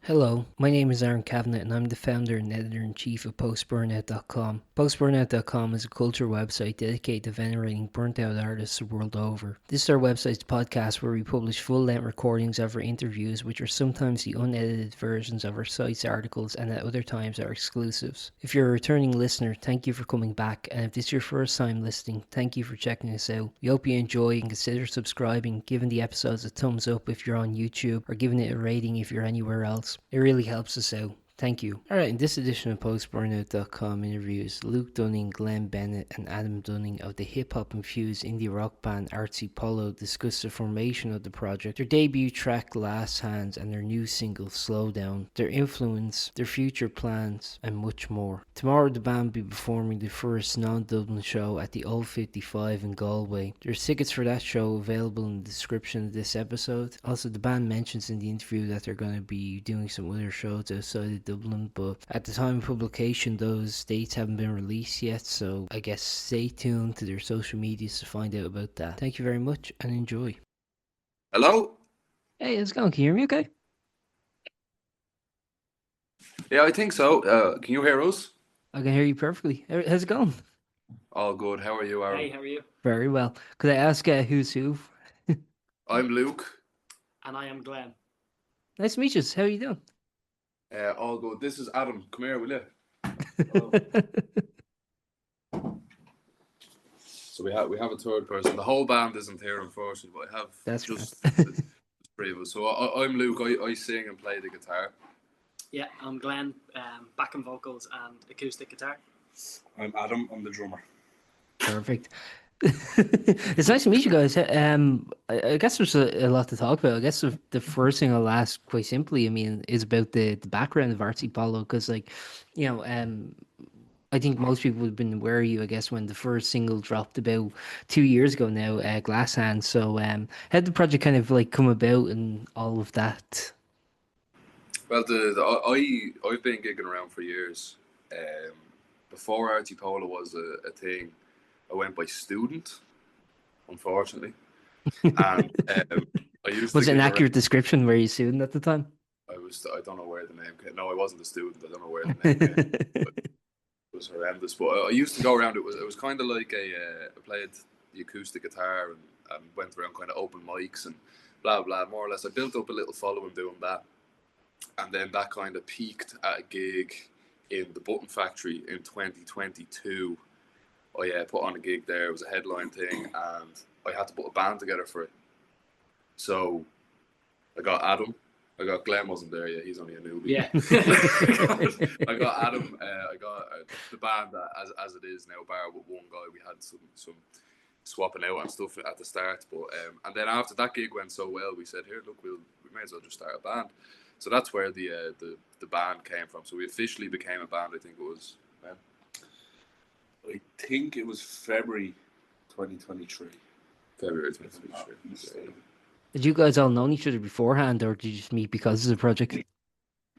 Hello, my name is Aaron Cavanagh and I'm the founder and editor-in-chief of Post-Burnout.com. Post-Burnout.com is a culture website dedicated to venerating burnt-out artists the world over. This is our website's podcast where we publish full-length recordings of our interviews, which are sometimes the unedited versions of our site's articles and at other times are exclusives. If you're a returning listener, thank you for coming back, and if this is your first time listening, thank you for checking us out. We hope you enjoy and consider subscribing, giving the episodes a thumbs up if you're on YouTube, or giving it a rating if you're anywhere else. It really helps us out. Thank you. Alright, in this edition of Post-Burnout.com interviews, Luke Dunning, Glenn Bennett and Adam Dunning of the hip-hop-infused indie rock band Artsipolo discuss the formation of the project, their debut track Last Hands and their new single Slow Down, their influence, their future plans and much more. Tomorrow the band will be performing the first non-Dublin show at the Old 55 in Galway. There's tickets for that show available in the description of this episode. Also, the band mentions in the interview that they're going to be doing some other shows outside of Dublin, but at the time of publication those dates haven't been released yet, so I guess stay tuned to their social medias to find out about that. Thank you very much and enjoy. Hello? Hey, how's it going? Can you hear me okay? Yeah, I think so. Can you hear us? I can hear you perfectly. How's it going? All good. How are you, Aaron? Hey, how are you? Very well. Could I ask who's who? I'm Luke. And I am Glenn. Nice to meet you. How are you doing? All good. This is Adam. Come here, will you? So we have a third person. The whole band isn't here, unfortunately, but I have just three of us. So I'm Luke. I sing and play the guitar. Yeah, I'm Glenn, backing vocals and acoustic guitar. I'm Adam. I'm the drummer. Perfect. It's nice to meet you guys. I guess there's a lot to talk about. I guess the first thing I'll ask, quite simply, I mean, is about the background of Artsipolo, because, like, you know, I think most people would have been aware of you, I guess, when the first single dropped about 2 years ago now, Glass Hands. So, how did the project kind of like come about and all of that? Well, I've been gigging around for years. Before Artsipolo was a thing, I went by student, unfortunately. And I used Was to it an gig accurate description? Were you student at the time? I don't know where the name came. No, I wasn't a student. I don't know where the name came. But it was horrendous. But I used to go around. It was kind of like I played the acoustic guitar and went around kind of open mics and blah blah. More or less, I built up a little following doing that, and then that kind of peaked at a gig in the Button Factory in 2022. I put on a gig there. It was a headline thing, and I had to put a band together for it. So I got Adam. I got Glenn wasn't there yet. He's only a newbie. Yeah. I got Adam. I got the band as it is now, bar with one guy. We had some swapping out and stuff at the start, but and then after that gig went so well, we said, here, look, we may as well just start a band. So that's where the band came from. So we officially became a band. I think it was. I think it was February 2023. February 2023. Did you guys all know each other beforehand, or did you just meet because of the project?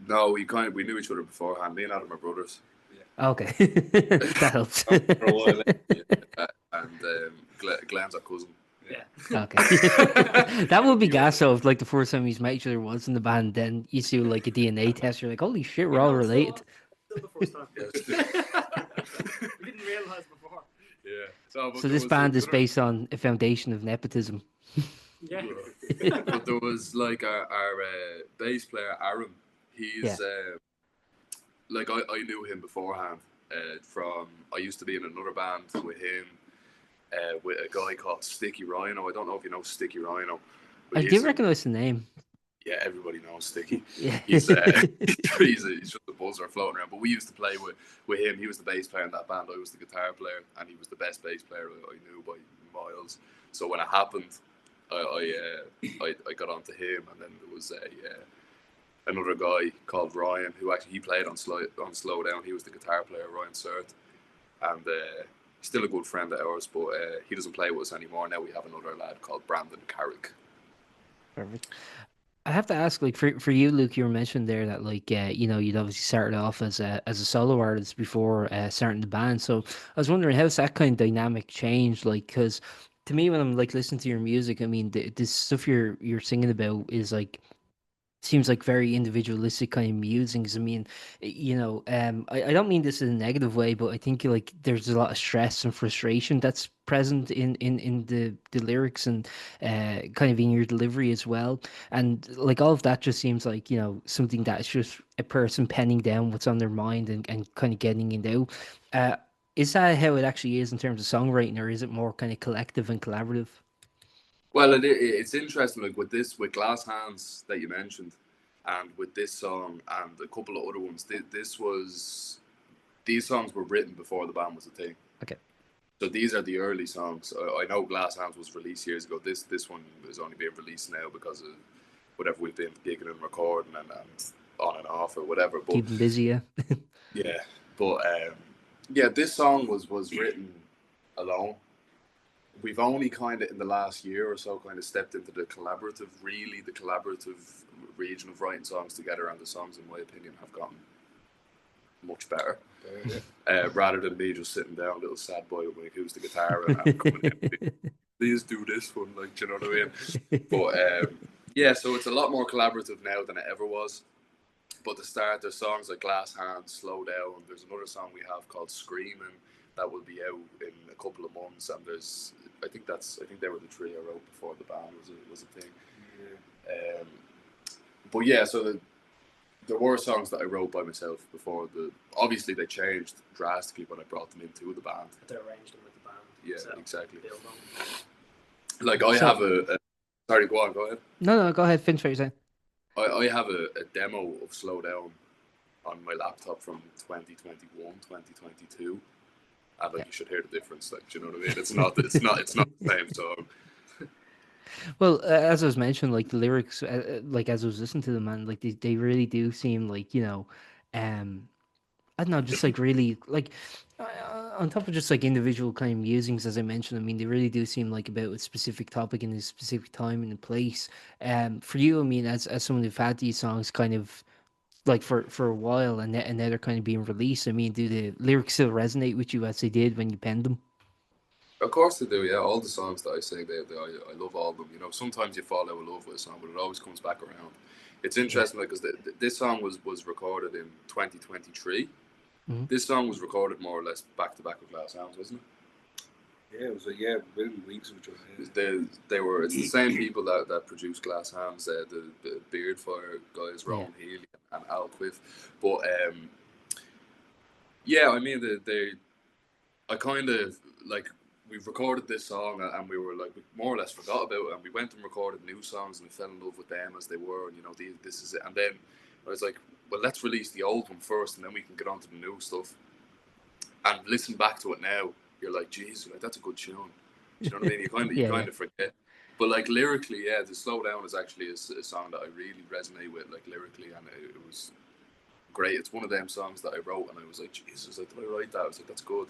No, we knew each other beforehand. Me and Adam are brothers. Yeah. Okay, that helps. For a while. And Glenn's our cousin. Yeah. Okay. That would be gas though, if like the first time you met each other was in the band, then you do like a DNA test, you're like, holy shit, we're all related. Still the first time. We didn't realise before. Yeah. So this band is based on a foundation of nepotism. Yeah. But there was like our bass player Aaron. He's like I knew him beforehand. From I used to be in another band with him, with a guy called Sticky Rhino. I don't know if you know Sticky Rhino. I do recognize the name. Yeah, everybody knows Sticky. Yeah. He's just a buzzer floating around. But we used to play with him. He was the bass player in that band. I was the guitar player, and he was the best bass player I knew by miles. So when it happened, I got onto him, and then there was another guy called Ryan who actually he played on Slow Down. He was the guitar player, Ryan Surt, and still a good friend of ours, but he doesn't play with us anymore. Now we have another lad called Brandon Carrick. Perfect. I have to ask, like, for you, Luke, you were mentioning there that, like, you know, you'd obviously started off as a solo artist before starting the band. So I was wondering, how's that kind of dynamic changed? Like, because to me, when I'm like listening to your music, I mean, this stuff you're singing about is like seems like very individualistic kind of musings. I mean, I don't mean this in a negative way, but I think like there's a lot of stress and frustration that's present in the lyrics and kind of in your delivery as well. And like all of that just seems like, something that's just a person penning down what's on their mind and kind of getting it out. Uh, is that how it actually is in terms of songwriting, or is it more kind of collective and collaborative? Well, it's interesting, like with Glass Hands that you mentioned, and with this song and a couple of other ones. These songs were written before the band was a thing. Okay. So these are the early songs. I know Glass Hands was released years ago. This one is only being released now because of whatever we've been gigging and recording and on and off or whatever. But Keep them busy, yeah. yeah, but yeah, this song was written alone. We've only kind of in the last year or so kind of stepped into the collaborative region of writing songs together, and the songs, in my opinion, have gotten much better. Rather than me just sitting down, little sad boy with my acoustic guitar and coming in, please do this one, like, do you know what I mean? But yeah, so it's a lot more collaborative now than it ever was. But to start, there's songs like Glass Hands, Slow Down. There's another song we have called Screaming that will be out in a couple of months. And I think they were the three I wrote before the band was a thing. Yeah. But yeah, so there were songs that I wrote by myself before. Obviously they changed drastically when I brought them into the band. To arrange them with the band. Yeah, so exactly. build on. Like I have sorry, go ahead. No, go ahead, finish what you're saying. I have a demo of Slow Down on my laptop from 2021, 2022. And like, you should hear the difference. Like, do you know what I mean? It's not the same song. Well, as I was mentioning, like the lyrics, like as I was listening to them, man, like they really do seem like, I don't know, just like really like on top of just like individual kind of musings, as I mentioned. I mean, they really do seem like about a specific topic in a specific time and a place. For you, I mean, as someone who've had these songs kind of like for a while, and now they're kind of being released. I mean, do the lyrics still resonate with you as they did when you penned them? Of course they do, yeah. All the songs that I sing, I love all of them. You know, sometimes you fall out of love with a song, but it always comes back around. It's interesting because this song was recorded in 2023. Mm-hmm. This song was recorded more or less back to back with Glass Hands, wasn't it? Yeah, it was within weeks of each other. Yeah. It's the same people that produced Glass Hands, the Beardfire guys, Rowan Healy and Al Quiff. But yeah, I mean I kind of like, we've recorded this song and we were like, we more or less forgot about it, and we went and recorded new songs and we fell in love with them as they were, and this is it. And then I was like, well, let's release the old one first and then we can get on to the new stuff. And listen back to it now, you're like, geez, like, that's a good tune. You know what I mean? You kind of forget. But like lyrically, yeah, the Slow Down is actually a song that I really resonate with, like lyrically, and it was great. It's one of them songs that I wrote and I was like, Jesus, like, did I write that? I was like, that's good.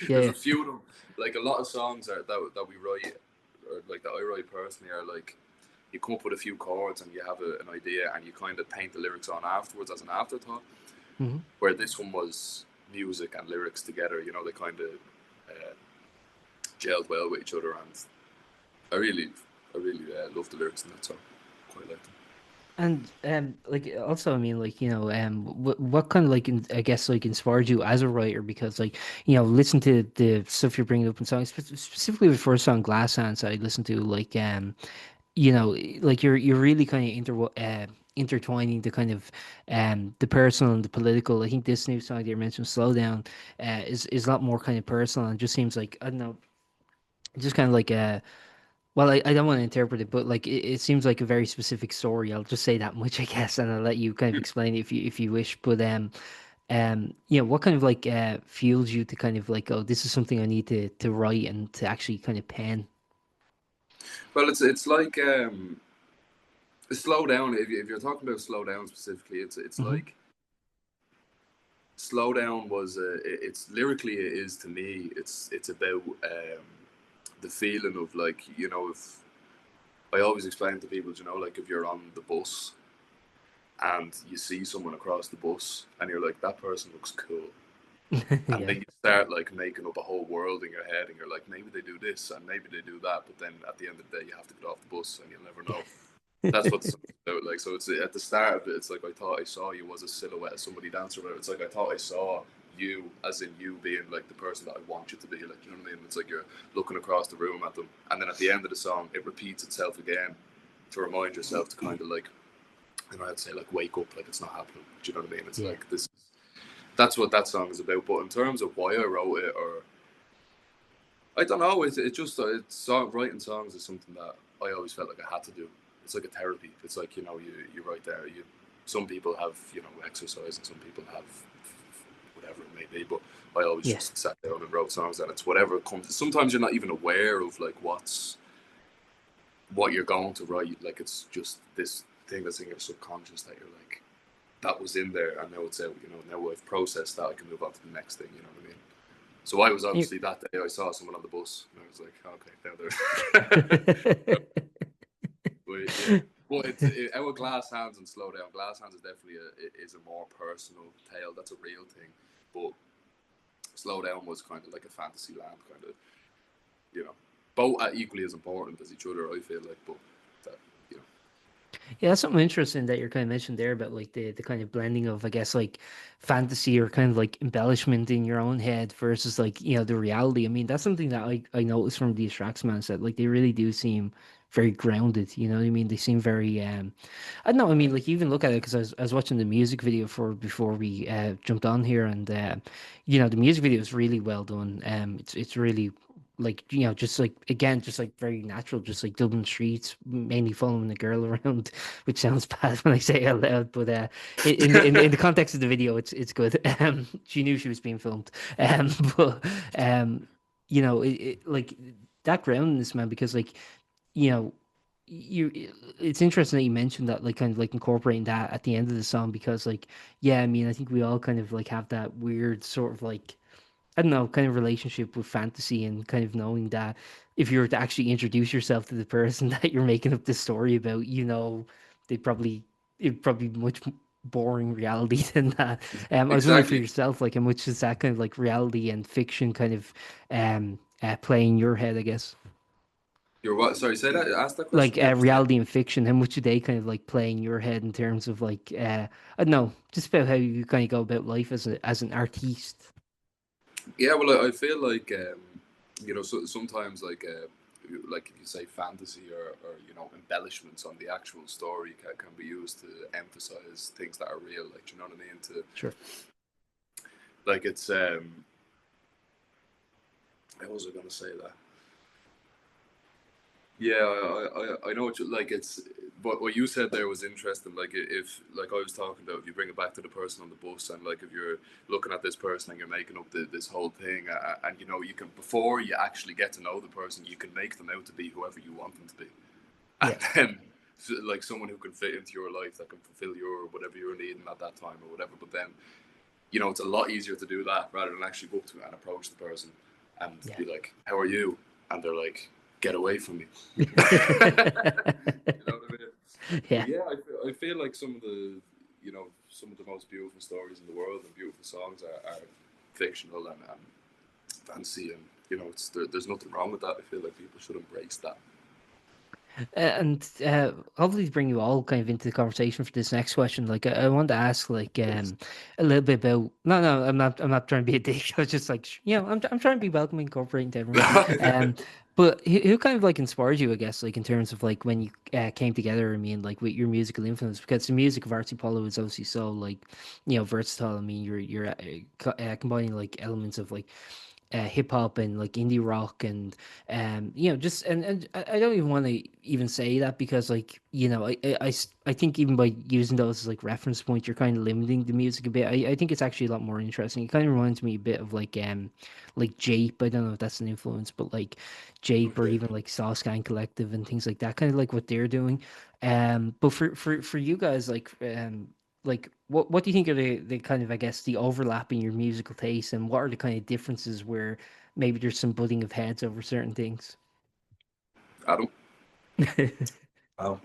There's a few of them, like a lot of songs that we write, or like that I write personally, are like, you come up with a few chords and you have an idea and you kind of paint the lyrics on afterwards as an afterthought. Mm-hmm. Where this one was music and lyrics together, they kind of gelled well with each other, and I really love the lyrics in that song. Quite like them. And like also, I mean, like, what kind of like I guess like inspired you as a writer? Because like, listen to the stuff you're bringing up in songs, specifically the first song Glass Hands. I listened to like like you're really kind of intertwining the kind of the personal and the political. I think this new song that you mentioned, Slow Down, is a lot more kind of personal, and just seems like, I don't know, just kind of like well, I don't want to interpret it, but like it seems like a very specific story. I'll just say that much, I guess, and I'll let you kind of explain it if you wish. But what kind of like fuels you to kind of like, oh, this is something I need to write and to actually kind of pen? Well, it's like Slow Down. If you're talking about Slow Down specifically, it's Mm-hmm. like, Slow Down was it's lyrically, it is to me. It's about the feeling of, like, if I always explain to people, like, if you're on the bus and you see someone across the bus and you're like, that person looks cool. And then you start like making up a whole world in your head and you're like, maybe they do this and maybe they do that, but then at the end of the day you have to get off the bus and you'll never know. That's what the song's about. Like, so it's at the start of it. It's like I thought I saw you was a silhouette of somebody dancing. Or it's like I thought I saw you, as in you being like the person that I want you to be. Like, you know what I mean? It's like you're looking across the room at them, and then at the end of the song, it repeats itself again to remind yourself to kind of like, and I'd say like wake up, like it's not happening. Do you know what I mean? It's like this. That's what that song is about. But in terms of why I wrote it, or I don't know, it's writing songs is something that I always felt like I had to do. It's like a therapy. It's like, you know, you write there. Some people have, you know, exercise, and some people have whatever it may be. But I always just sat down and wrote songs, and it's whatever comes. Sometimes you're not even aware of like what you're going to write. Like it's just this thing that's in your subconscious that you're like, that was in there, and now it's out. You know, now I've processed that, I can move on to the next thing. You know what I mean? So I was obviously that day I saw someone on the bus, and I was like, okay, now they're. But it's our Glass Hands and Slow Down. Glass Hands is definitely is a more personal tale. That's a real thing. But Slow Down was kind of like a fantasy land, kind of, you know, both are equally as important as each other, I feel like. But that, you know. Yeah, that's something interesting that you're kind of mentioned there about like the kind of blending of, I guess, like fantasy or kind of like embellishment in your own head versus like, you know, the reality. I mean, that's something that I noticed from these tracks, man, is that like they really do seem very grounded, you know what I mean? They seem very I don't know, I mean, like you even look at it because I was watching the music video for before we jumped on here, and you know, the music video is really well done. It's really like, you know, just like again, just like very natural, just like Dublin streets, mainly following the girl around, which sounds bad when I say it out loud, but in the context of the video, it's good. She knew she was being filmed, but you know, like that groundedness, man, because like, you know, you it's interesting that you mentioned that, like kind of like incorporating that at the end of the song, because like, yeah, I mean, I think we all kind of like have that weird sort of like, I don't know, kind of relationship with fantasy, and kind of knowing that if you were to actually introduce yourself to the person that you're making up this story about, you know, they probably it'd probably be much boring reality than that. I was wondering for Exactly. yourself, like, how much is that kind of like reality and fiction kind of play in your head, I guess? You're what? Sorry, say that. Ask that question Like again. reality and fiction, how much do they kind of like play in your head in terms of like I don't know, just about how you kind of go about life as an artiste. Yeah, well, I feel like you know, sometimes like you say, fantasy or you know, embellishments on the actual story can be used to emphasize things that are real. Like, you know what I mean? To Sure. like it's how was I gonna say that? Yeah, I know what you like. It's but what you said there was interesting. Like if like I was talking about, if you bring it back to the person on the bus, and like if you're looking at this person and you're making up this whole thing, and you know, you can, before you actually get to know the person, you can make them out to be whoever you want them to be, and Yeah. then like someone who can fit into your life, that can fulfill your whatever you're needing at that time or whatever. But then, you know, it's a lot easier to do that rather than actually go up to and approach the person and Yeah. be like, "How are you?" And they're like, "Get away from me." You know what I mean? Yeah. But yeah, I feel like some of the, you know, some of the most beautiful stories in the world and beautiful songs are fictional and fancy, and you know, there's nothing wrong with that. I feel like people should embrace that. And hopefully to bring you all kind of into the conversation for this next question, like I want to ask like a little bit about, no, I'm not trying to be a dick. I was just like, you know, I'm trying to be welcoming, incorporating to everyone. But who kind of like inspired you, I guess, like in terms of like when you came together, I mean, like with your musical influence, because the music of Artsipolo is obviously so like, you know, versatile. I mean, you're combining like elements of like hip hop and like indie rock, and you know, just and I don't even want to even say that, because like, you know, I think even by using those as like reference points, you're kind of limiting the music a bit. I think it's actually a lot more interesting. It kind of reminds me a bit of like Jape. I don't know if that's an influence, but like Jape, or Okay. even like Saucecan Collective and things like that, kind of like what they're doing. But for you guys, like what do you think are the kind of, I guess, the overlap in your musical taste, and what are the kind of differences where maybe there's some butting of heads over certain things? Adam. Wow.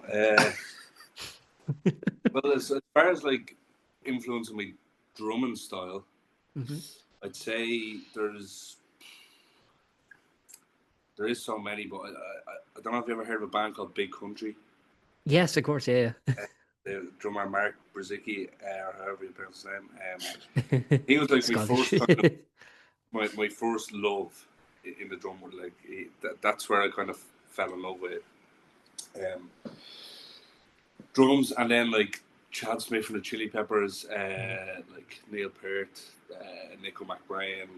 Well, as far as like influencing my drumming style, Hmm. I'd say there is so many, but I don't know if you ever heard of a band called Big Country. Yes, of course, yeah. The drummer Mark Brzezicki, or however you pronounce his name. Yeah. He was like my Scottish. first kind of my first love in the drum. Like that's where I kind of fell in love with um, drums, and then like Chad Smith from the Chili Peppers, like Neil Peart, Nico McBrien,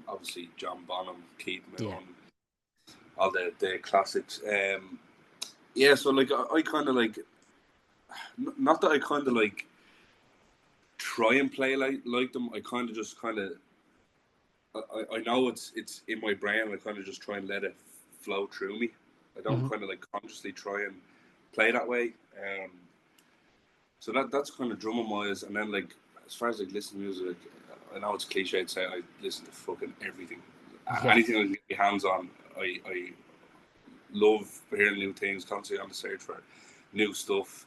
obviously John Bonham, Keith Moon, Yeah. all the classics. Yeah, so like I kind of like, not that I kind of like try and play like them. I kind of just kind of I know it's in my brain. I kind of just try and let it flow through me. I don't kind of like consciously try and play that way. So that's kind of drumming wise. And then like as far as like listening to music, I know it's cliche to say I listen to fucking everything. Yeah. Anything I can get my hands on, I love hearing new things. Constantly on the search for new stuff.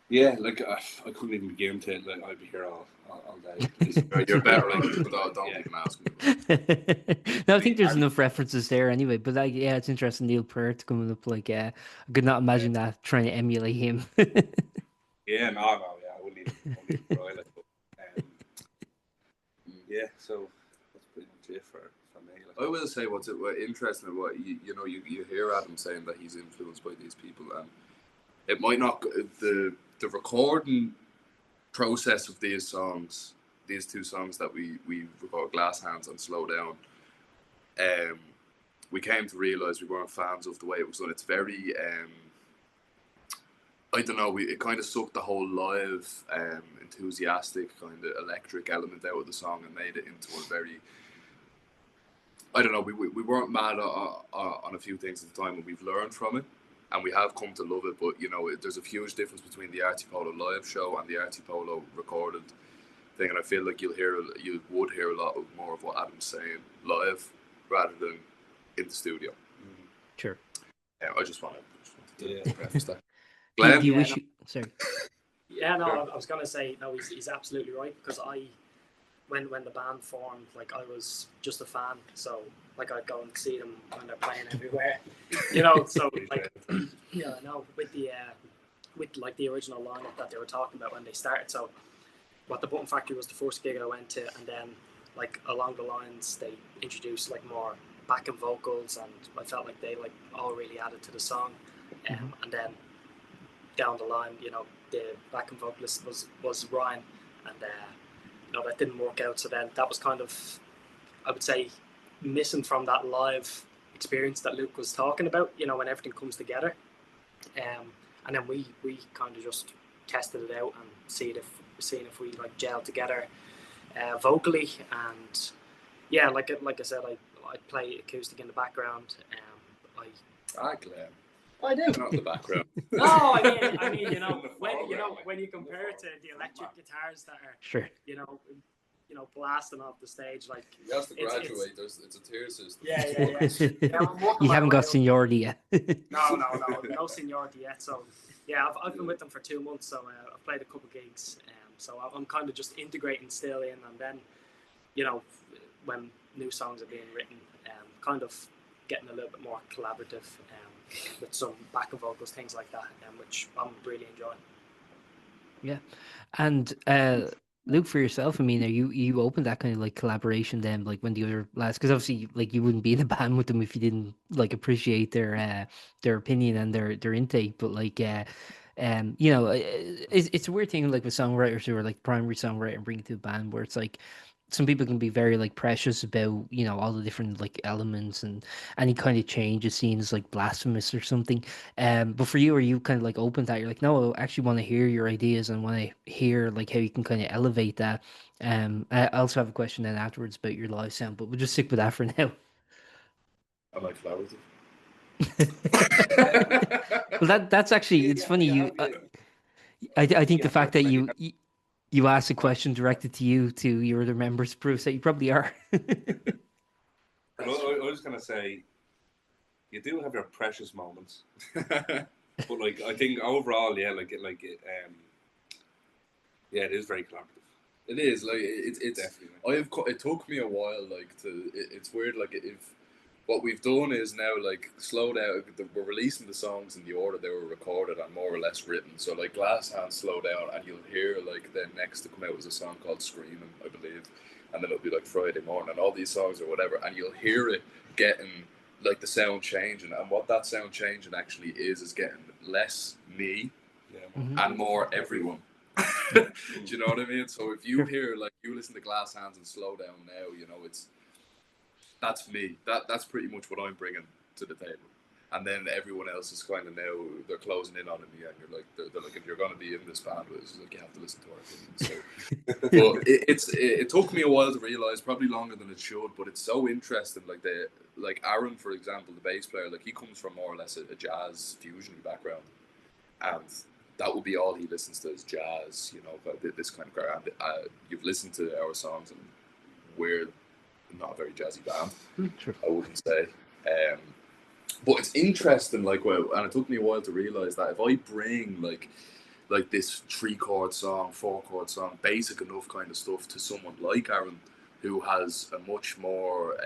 Yeah, like I couldn't even begin to. Like I'd be here all day. You're better. Like, don't even ask me. No, I think there's enough references there anyway. But like, yeah, it's interesting. Neil Peart coming up. Like, I could not imagine that trying to emulate him. Yeah, no, yeah, I wouldn't even try. Like, but, yeah, so that's pretty much it for me. Like. I will say what's interesting. What you hear Adam saying that he's influenced by these people, and it might not the recording process of these songs, these two songs that we record, Glass Hands and Slow Down. We came to realize we weren't fans of the way it was done. It's very I don't know. It kind of sucked the whole live, enthusiastic kind of electric element out of the song and made it into a very. I don't know. We weren't mad on a few things at the time, and we've learned from it, and we have come to love it. But there's a huge difference between the Artsipolo live show and the Artsipolo recorded thing, and I feel like you would hear a lot more of what Adam's saying live rather than in the studio. Sure. Yeah, I just wanted to preface that. Do Glenn? you wish? Sorry. Yeah, no, I was gonna say no. He's absolutely right, because when the band formed, like I was just a fan, so like I'd go and see them when they're playing everywhere, So like, no, with like the original lineup that they were talking about when they started. So, what the Button Factory was the first gig I went to, and then like along the lines they introduced like more backing vocals, and I felt like they like all really added to the song, and then down the line, the backing vocalist was Ryan, and that didn't work out. So then that was kind of, I would say, missing from that live experience that Luke was talking about. When everything comes together, and then we kind of just tested it out and seeing if we like gel together vocally. And yeah, like I said, I play acoustic in the background. Glenn. I do. Not in the background. No, I mean, when you compare it to the electric guitars that are, Sure. blasting off the stage, like He has to graduate. It's a tier system. Yeah. You haven't got seniority yet. No seniority yet. So yeah, I've been with them for 2 months, so I've played a couple gigs. So I'm kind of just integrating still in, and then, when new songs are being written, kind of getting a little bit more collaborative. With some backing vocals, things like that, which I'm really enjoying. Yeah, and Luke, for yourself, I mean, are you open to that kind of like collaboration then, like when the other lads, because obviously like you wouldn't be in a band with them if you didn't like appreciate their opinion and their intake, but like it's a weird thing like with songwriters who are like primary songwriter and bring it to a band where it's like some people can be very like precious about all the different like elements, and any kind of change is seen as like blasphemous or something. But for you, are you kind of like open to that? You're like, no, I actually want to hear your ideas and want to hear like how you can kind of elevate that. I also have a question then afterwards about your live sound, but we'll just stick with that for now. I like flowers. Well, that's actually, it's funny. I think the fact that you asked a question directed to you, to your other members, proves that you probably are. I was gonna say, you do have your precious moments, but like I think overall, yeah, it is very collaborative. It is like it's definitely. It took me a while, like it's weird, like if what we've done is now like slow down. We're releasing the songs in the order they were recorded and more or less written. So like Glass Hands slow down, and you'll hear like then next to come out was a song called Screaming, I believe, and then it'll be like Friday Morning, and all these songs or whatever, and you'll hear it getting like the sound changing, and what that sound changing actually is getting less me and more everyone. Do you know what I mean? So if you hear like you listen to Glass Hands and slow down now, you know that's me. That's pretty much what I'm bringing to the table. And then everyone else is kind of now they're closing in on me, and you're like they're like, if you're going to be in this band, it's like you have to listen to our opinion. So, but it took me a while to realize, probably longer than it should. But it's so interesting. Like Aaron, for example, the bass player, like he comes from more or less a jazz fusion background, and that will be all he listens to is jazz. You know, this kind of crap. You've listened to our songs, and we're not a very jazzy band. Sure. I wouldn't say. But it's interesting, like, well, and it took me a while to realize that if I bring like this 3-chord song, 4-chord song, basic enough kind of stuff to someone like Aaron, who has a much more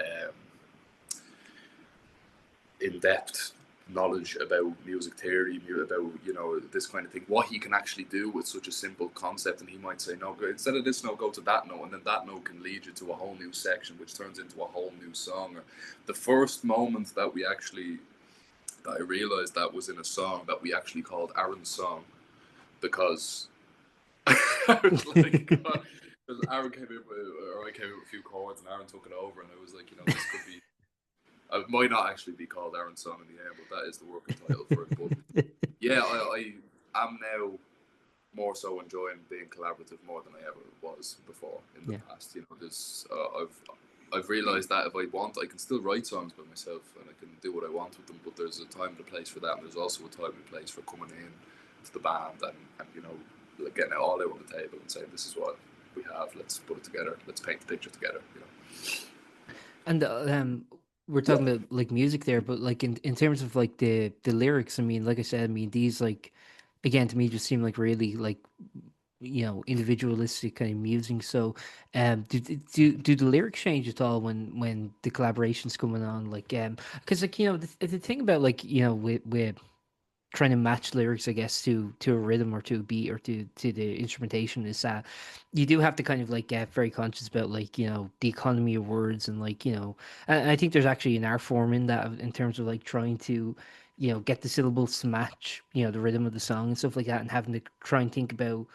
in-depth knowledge about music theory, about, you know, this kind of thing, what he can actually do with such a simple concept, and he might say, no, instead of this note, go to that note, and then that note can lead you to a whole new section, which turns into a whole new song. Or the first moment that I realized that was in a song that we actually called Aaron's Song, because I was like, because Aaron came in with, or I came in with a few chords, and Aaron took it over, and I was like, you know, this could be. It might not actually be called Aaron's Song in the end, but that is the working title for it. But yeah, I am now more so enjoying being collaborative more than I ever was before in the past. You know, there's I've realised that if I want, I can still write songs by myself and I can do what I want with them. But there's a time and a place for that, and there's also a time and place for coming in to the band and you know, like getting it all out on the table and saying, this is what we have. Let's put it together. Let's paint the picture together. You know. And we're talking about like music there, but like in terms of like the lyrics, I mean, like I said, I mean, these like again to me just seem like really like, you know, individualistic kind of musing. So do the lyrics change at all when the collaboration's coming on? Like because like, you know, the thing about like, you know, with trying to match lyrics, I guess, to a rhythm or to a beat or to the instrumentation is that you do have to kind of like get very conscious about like, you know, the economy of words and like, you know, and I think there's actually an art form in that in terms of like trying to, you know, get the syllables to match, you know, the rhythm of the song and stuff like that, and having to try and think about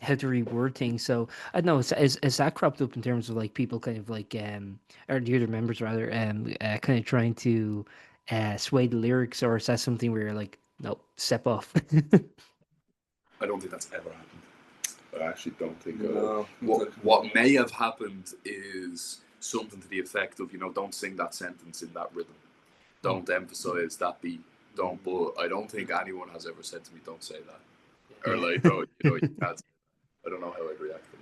how to reword things. So I don't know, is that cropped up in terms of like people kind of like or the other members rather kind of trying to sway the lyrics, or is that something where you're like, no, step off? I don't think that's ever happened. I actually don't think. No. What may have happened is something to the effect of, you know, don't sing that sentence in that rhythm. Don't emphasize that beat. Don't. But I don't think anyone has ever said to me, "Don't say that," or like, "Oh, you know, you can't." I don't know how I'd react to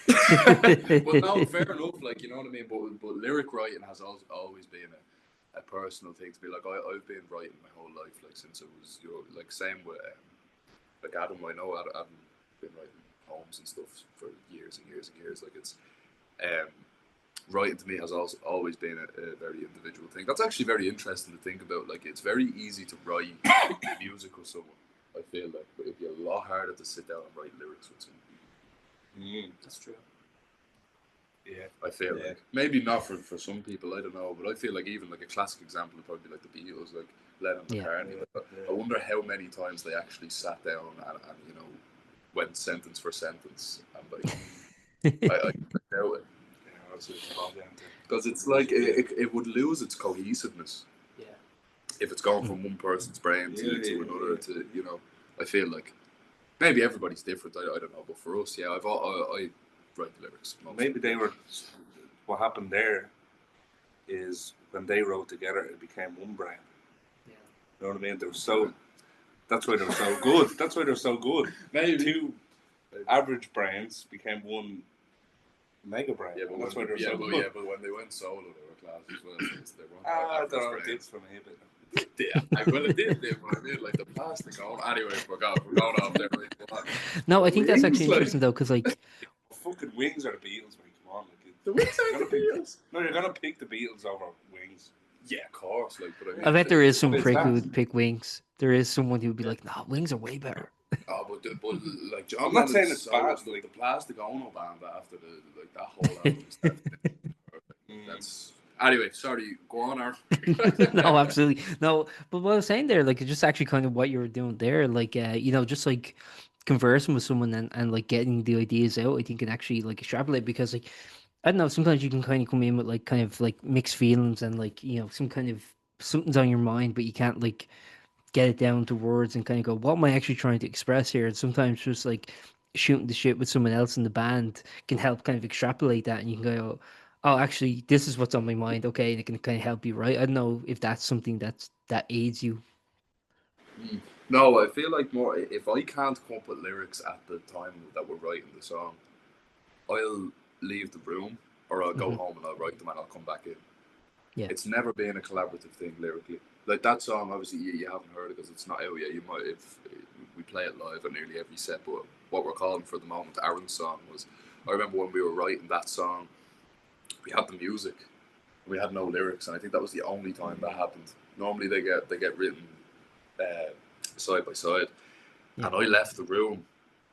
that. But no, fair enough. Like, you know what I mean. But lyric writing has always been a personal thing to be like. I've been writing my whole life, like since it was, you know, like same with like Adam. I know Adam been writing poems and stuff for years and years and years. Like it's writing to me has also always been a very individual thing. That's actually very interesting to think about. Like it's very easy to write music with someone. I feel like, but it'd be a lot harder to sit down and write lyrics with someone. That's true. Yeah, I feel like maybe not for some people, I don't know, but I feel like even like a classic example would probably be like the Beatles, like Lennon McCartney. Like, I wonder how many times they actually sat down and you know, went sentence for sentence and like I doubt it. Because it's like it would lose its cohesiveness. Yeah. If it's going from one person's brain to another, to, you know, I feel like maybe everybody's different. I don't know, but for us, I write the lyrics. Maybe they were. What happened there is when they wrote together, it became one brain. Yeah. You know what I mean? They were so. That's why they were so good. That's why they're so good. Maybe two average brains became one mega brain. Yeah, but that's why they're so good. Yeah, but when they went solo, they were class as well. They weren't I don't know. It did for me, but. Yeah, well, it did. But I mean, like the plastic. Anyway, we're going off there. No, I think that's actually interesting though, because like fucking Wings are the Beatles, man. Come on, like, the Wings are the Beatles. No, you're gonna pick the Beatles over Wings. Yeah, of course. Like, but I I mean, bet there is some it's prick who that. would pick Wings. There is someone who would be like, "No, Wings are way better." but like John I'm not saying Lennon's it's so bad, the like- Plastic Ono band after that whole album is definitely perfect. That's anyway. Sorry, go on, Art. No, absolutely no. But what I was saying there, like, it's just actually kind of what you were doing there, like, just like conversing with someone and like getting the ideas out. I think can actually like extrapolate because like I don't know. Sometimes you can kind of come in with like kind of like mixed feelings and like some kind of something's on your mind, but you can't like get it down to words and kind of go, what am I actually trying to express here? And sometimes just like shooting the shit with someone else in the band can help kind of extrapolate that, and you can go, oh, actually, this is what's on my mind. Okay, and it can kind of help you, right? I don't know if that's something that aids you. No, I feel like more if I can't come up with lyrics at the time that we're writing the song, I'll leave the room or I'll go home and I'll write them and I'll come back in. Yeah. It's never been a collaborative thing lyrically. Like that song, obviously you haven't heard it because it's not out yet. You might if we play it live at nearly every set. But what we're calling for the moment, Aaron's song was. I remember when we were writing that song, we had the music, we had no lyrics, and I think that was the only time that happened. Normally they get written side by side, and I left the room,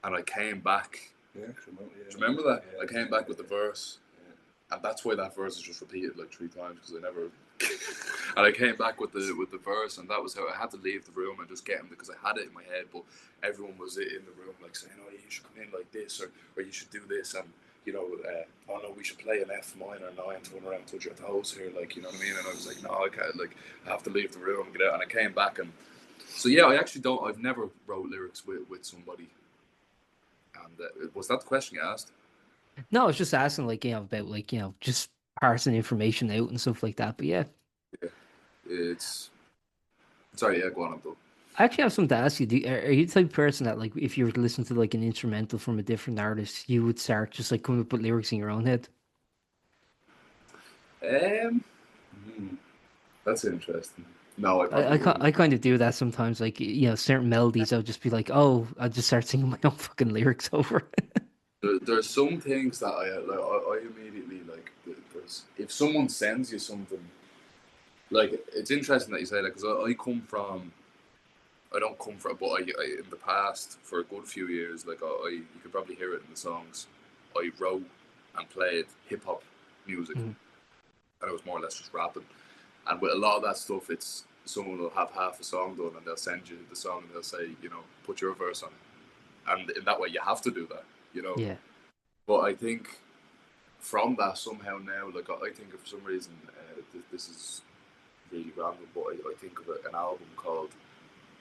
and I came back. Yeah, do you remember that? I came back with the verse. And that's why that verse is just repeated like 3 times because I never. And I came back with the verse, and that was how I had to leave the room and just get him because I had it in my head, but everyone was in the room like saying, "Oh, you should come in like this, or you should do this," and oh no, we should play an F minor 9 to run around touch your toes here, like you know what I mean? And I was like, no, I can't, like I have to leave the room and get out. And I came back, and so yeah, I actually don't. I've never wrote lyrics with somebody. And was that the question you asked? No, I was just asking, like, about, like, just parsing information out and stuff like that. But yeah, Yeah, it's sorry. Yeah, go on, Abdul. I actually have something to ask you. Are you the type of person that, like, if you were to listen to, like, an instrumental from a different artist, you would start just, like, coming up with lyrics in your own head? Um, that's interesting. No, I probably I wouldn't. kind of do that sometimes. Like, certain melodies, I'll just be like, oh, I'll just start singing my own fucking lyrics over. There's some things that I immediately like. There's if someone sends you something, like it's interesting that you say that because I come from. I don't come from, but I in the past for a good few years, like you could probably hear it in the songs. I wrote and played hip hop music, and it was more or less just rapping. And with a lot of that stuff, it's someone will have half a song done, and they'll send you the song, and they'll say, put your verse on it, and in that way, you have to do that. Yeah. But I think from that somehow now, like I think for some reason, this is really random, but I think of an album called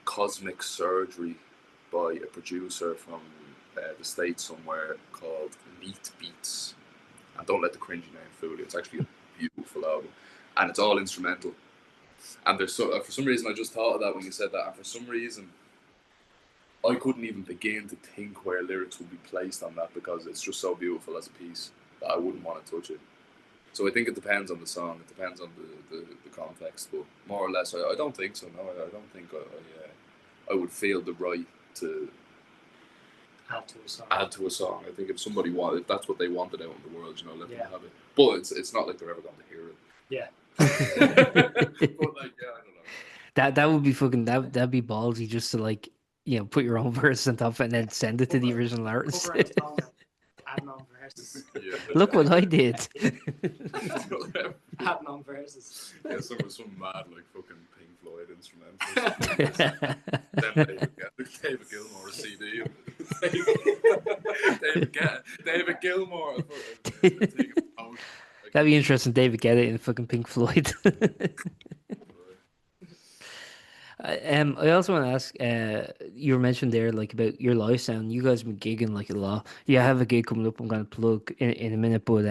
Cosmic Surgery by a producer from the States somewhere called Neat Beats. And don't let the cringy name fool you. It's actually a beautiful album, and it's all instrumental. And there's for some reason I just thought of that when you said that, and for some reason I couldn't even begin to think where lyrics would be placed on that because it's just so beautiful as a piece that I wouldn't want to touch it. So I think it depends on the song. It depends on the context, but more or less, I don't think so. No, I don't think I would feel the right to Add to a song. add to a song. I think if somebody wanted, if that's what they wanted out in the world, let Yeah. them have it. But it's not like they're ever going to hear it. Yeah. But like, yeah, I don't know. That would be fucking that'd be ballsy just to like put your own verse on top of it and then send it to the original artist. Cover a song, adding on verses. Yeah. Look what I did. Adding on verses. Yeah, some mad like fucking Pink Floyd instrumentals. Then David Gilmour CD. David Gilmour. That'd be interesting. David Guetta in fucking Pink Floyd. I also want to ask, you were mentioned there like about your live sound. You guys have been gigging like a lot. Yeah, I have a gig coming up. I'm gonna plug in a minute, but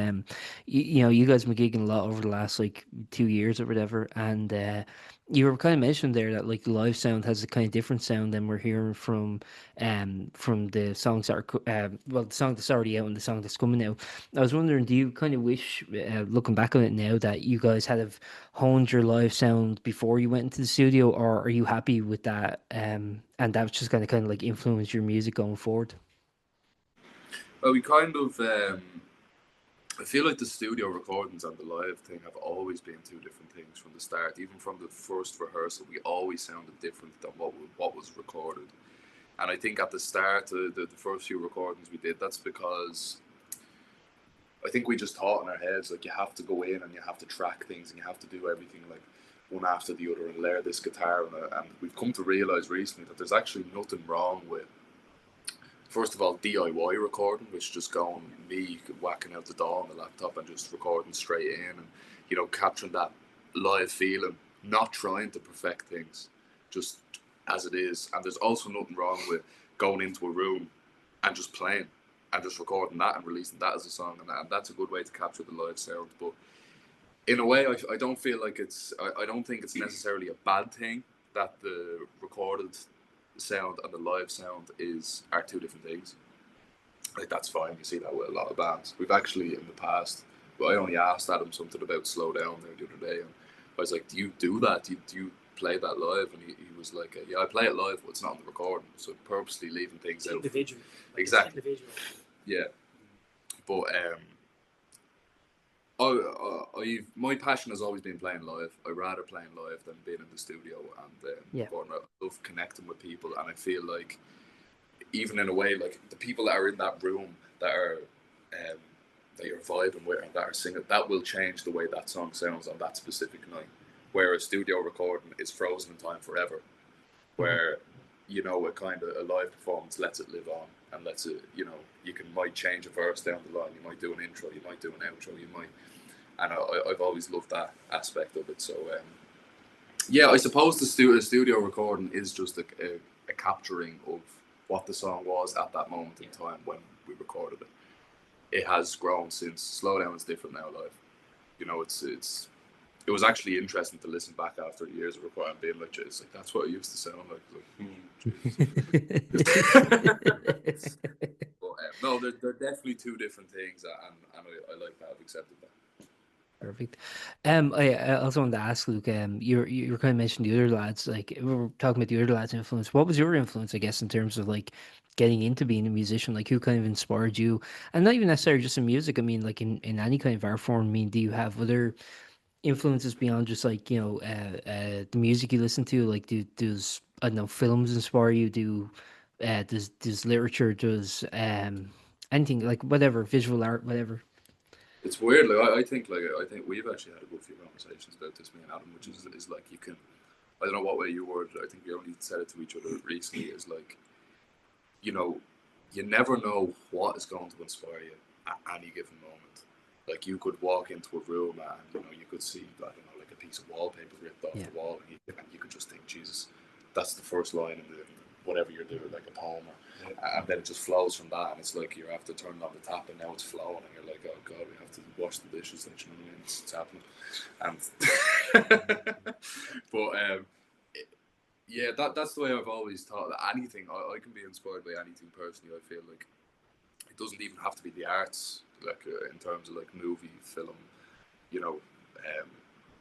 you guys have been gigging a lot over the last like 2 years or whatever, and you were kind of mentioned there that like the live sound has a kind of different sound than we're hearing from the songs that are the song that's already out and the song that's coming out. I was wondering, do you kind of wish, looking back on it now, that you guys had have honed your live sound before you went into the studio, or are you happy with that? And that's just kind of like influence your music going forward? Well, we kind of I feel like the studio recordings and the live thing have always been two different things from the start. Even from the first rehearsal, we always sounded different than what was recorded. And I think at the start, the first few recordings we did, that's because I think we just thought in our heads, like, you have to go in and you have to track things and you have to do everything like one after the other and layer this guitar. And we've come to realize recently that there's actually nothing wrong with, first of all, DIY recording, which just going me whacking out the DAW on the laptop and just recording straight in and, you know, capturing that live feeling, not trying to perfect things, just as it is. And there's also nothing wrong with going into a room and just playing and just recording that and releasing that as a song, and that's a good way to capture the live sound. But in a way, I don't feel like I don't think it's necessarily a bad thing that the recorded sound and the live sound are two different things. Like, that's fine. You see that with a lot of bands. We've actually in the past, I only asked Adam something about Slow Down there the other day, and I was like, do you do that? Do you play that live? And he was like, yeah, I play it live, but it's not on the recording. So purposely leaving things out. Individual. Like, exactly. Individual. Yeah. But my passion has always been playing live. I rather playing live than being in the studio and recording. I love connecting with people, and I feel like even in a way, like the people that are in that room that you're vibing with and that are singing, that will change the way that song sounds on that specific night. Where a studio recording is frozen in time forever, where you know, a kind of a live performance lets it live on and lets it, you know, might change a verse down the line, you might do an intro, you might do an outro, and I've always loved that aspect of it. So yeah, I suppose the studio recording is just a capturing of what the song was at that moment in time when we recorded it. It has grown since. Slow Down is different now live. You know, it was actually interesting to listen back after years of recording and being like, it's like, that's what it used to sound like. But no, they're definitely two different things, and I like that. I've accepted that. Perfect. I also wanted to ask Luke. You were kind of mentioning the other lads. Like, we were talking about the other lads' influence. What was your influence, I guess, in terms of like getting into being a musician? Like, who kind of inspired you? And not even necessarily just in music. I mean, like in any kind of art form. I mean, do you have other influences beyond just like, you know, the music you listen to? Like, does I don't know, films inspire you? Does literature, does anything, like whatever, visual art, whatever? It's weird. Like, I think we've actually had a good few conversations about this, me and Adam, which is like, you can, I don't know what way you worded it. I think we only said it to each other recently. Is like, you know, you never know what is going to inspire you at any given moment. Like, you could walk into a room and, you know, you could see, I don't know, like a piece of wallpaper ripped off the wall, and you could just think, Jesus, that's the first line in the whatever you're doing, like a poem, and then it just flows from that, and it's like you have to turn on the tap and now it's flowing, and you're like, oh god, we have to wash the dishes, like, you know what I mean? It's happening. And but yeah, that's the way I've always thought that anything, I can be inspired by anything personally. I feel like it doesn't even have to be the arts, like in terms of like movie, film, you know,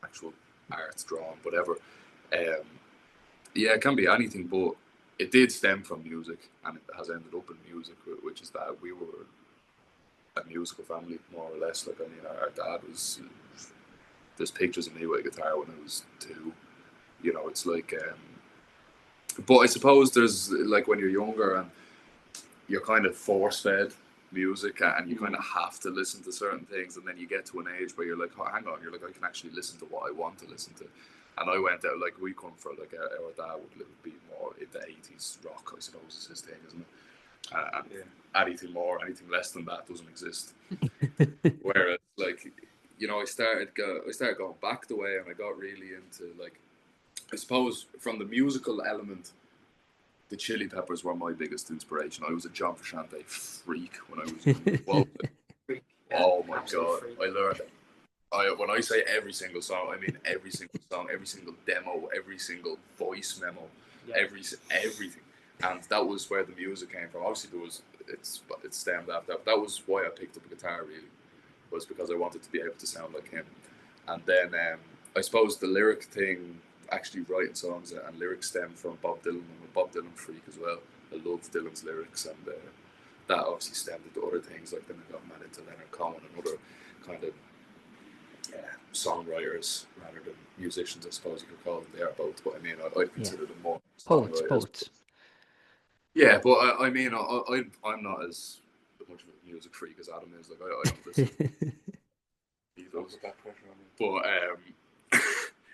actual arts, drawing, whatever. Yeah, it can be anything, but it did stem from music, and it has ended up in music, which is that we were a musical family, more or less. Like, I mean, our dad was, there's pictures of me with a guitar when I was 2. You know, it's like, but I suppose there's, like, when you're younger and you're kind of force-fed music and you kind of have to listen to certain things, and then you get to an age where you're like, oh, hang on, you're like, I can actually listen to what I want to listen to. And I went out, like, we come from, like, our dad would be more into 80s rock, I suppose, is his thing, isn't it? And anything more, anything less than that doesn't exist. Whereas, like, you know, I started going back the way, and I got really into, like, I suppose from the musical element, the Chili Peppers were my biggest inspiration. I was a John Frusciante freak when I was young. Well, oh my god, I learned it. When I say every single song, I mean every single song, every single demo, every single voice memo, everything. And that was where the music came from. Obviously, it stemmed after that. That was why I picked up a guitar, really, was because I wanted to be able to sound like him. And then I suppose the lyric thing, actually writing songs and lyrics, stem from Bob Dylan. I'm a Bob Dylan freak as well. I love Dylan's lyrics, and that obviously stemmed into other things, like then I got mad into Leonard Cohen and other kind of songwriters rather than musicians, I suppose you could call them. They are both, but I mean, I consider them more songwriters. Poets. Yeah, but I mean, I'm not as much of a music freak as Adam is. Like, I don't listen. He does. But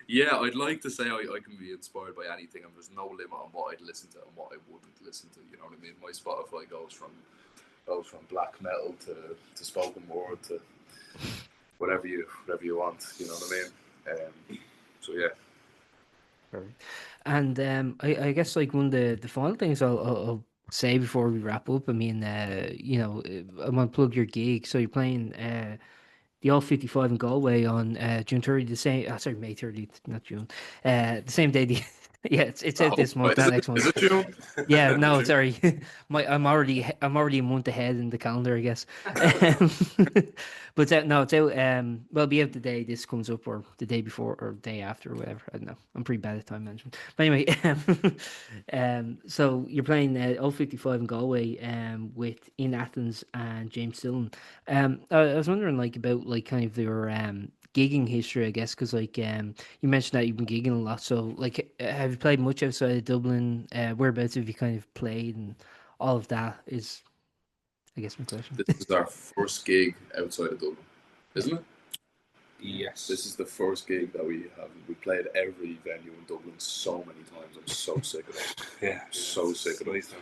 yeah, I'd like to say I can be inspired by anything, and there's no limit on what I'd listen to and what I wouldn't listen to. You know what I mean? My Spotify goes from black metal to spoken word to whatever you want. You know what I mean? So yeah. Perfect. And I guess like one of the final things I'll say before we wrap up. I mean, you know, I want to plug your gig. So you're playing the All 55 in Galway on June 30th, the same. Sorry, May 30th, not June. The same day. Yeah, it's out this month, not next month. Is it June? Yeah, no, sorry. I'm already a month ahead in the calendar, I guess. But it's out, no, it's out. Well, be out the day this comes up, or the day before, or day after, or whatever. I don't know. I'm pretty bad at time management. But anyway, so you're playing All 55 in Galway, with In Athens and James Dillon. I was wondering like about like kind of your gigging history, I guess, because like you mentioned that you've been gigging a lot. So like, have you played much outside of Dublin? Whereabouts have you kind of played, and all of that is, I guess, my question. This is our first gig outside of Dublin, isn't it? Yes. This is the first gig that we have. We played every venue in Dublin so many times. I'm so sick of it. Yeah. So sick of it. Nice.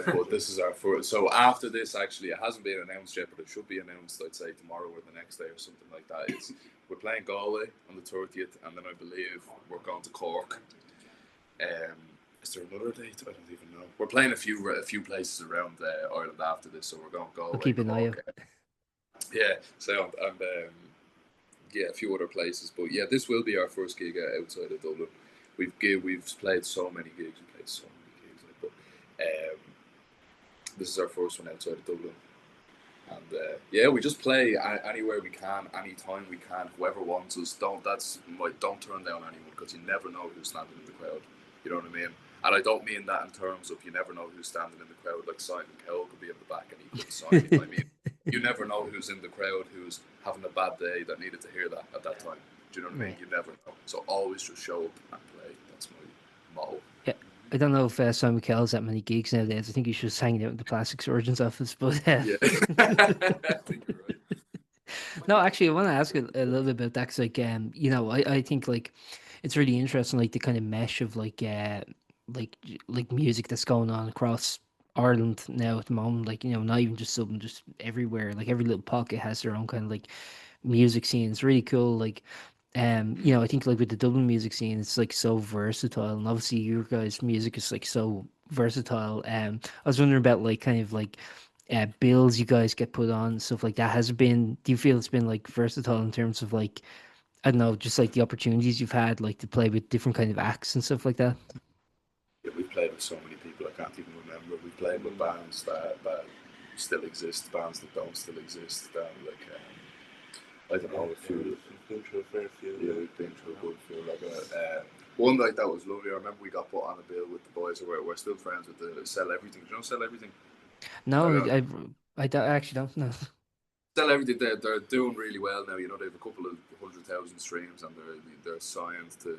But this is our first. So after this, actually, it hasn't been announced yet, but it should be announced, I'd say, tomorrow or the next day or something like that. We're playing Galway on the 30th, and then I believe we're going to Cork. Is there another date? I don't even know. We're playing a few places around Ireland after this, so we're going to Galway. I'll keep an eye out. Yeah, so and yeah, a few other places, but yeah, this will be our first gig outside of Dublin. We've played so many gigs, but this is our first one outside of Dublin, and yeah, we just play anywhere we can, anytime we can, whoever wants us. Don't turn down anyone, because you never know who's standing in the crowd. You know what I mean? And I don't mean that in terms of you never know who's standing in the crowd. Like Simon Cowell could be in the back and he could sign it. I mean, you never know who's in the crowd who's having a bad day that needed to hear that at that time. Do you know what I mean? Right. You never know. So always just show up and play. That's my motto. Yeah, I don't know if Simon Cowell's that many gigs nowadays. I think he should just hang out in the plastic surgeon's office. But Yeah, I think you're right. no, actually, I want to ask a little bit about that, because like you know, I think like it's really interesting, like the kind of mesh of like music that's going on across Ireland now at the moment. Like, you know, not even just Dublin, just everywhere. Like every little pocket has their own kind of like music scene. It's really cool. Like, you know, I think like with the Dublin music scene, it's like so versatile, and obviously your guys' music is like so versatile. I was wondering about like kind of like bills you guys get put on and stuff like that. Has it been? Do you feel it's been like versatile in terms of like, I don't know, just like the opportunities you've had, like to play with different kind of acts and stuff like that? Yeah, we've played with so many people I can't even remember. We've played with bands that still exist, bands that don't still exist. Like I don't know, a few. We've been through a fair few. Yeah, we've been through a good few. Like one night that was lovely. I remember we got put on a bill with the boys. We're still friends with the Sell Everything. Do you know Sell Everything? No, I actually don't know. Sell Everything. They're doing really well now. You know, they have a couple of 100,000 streams, and they're signed to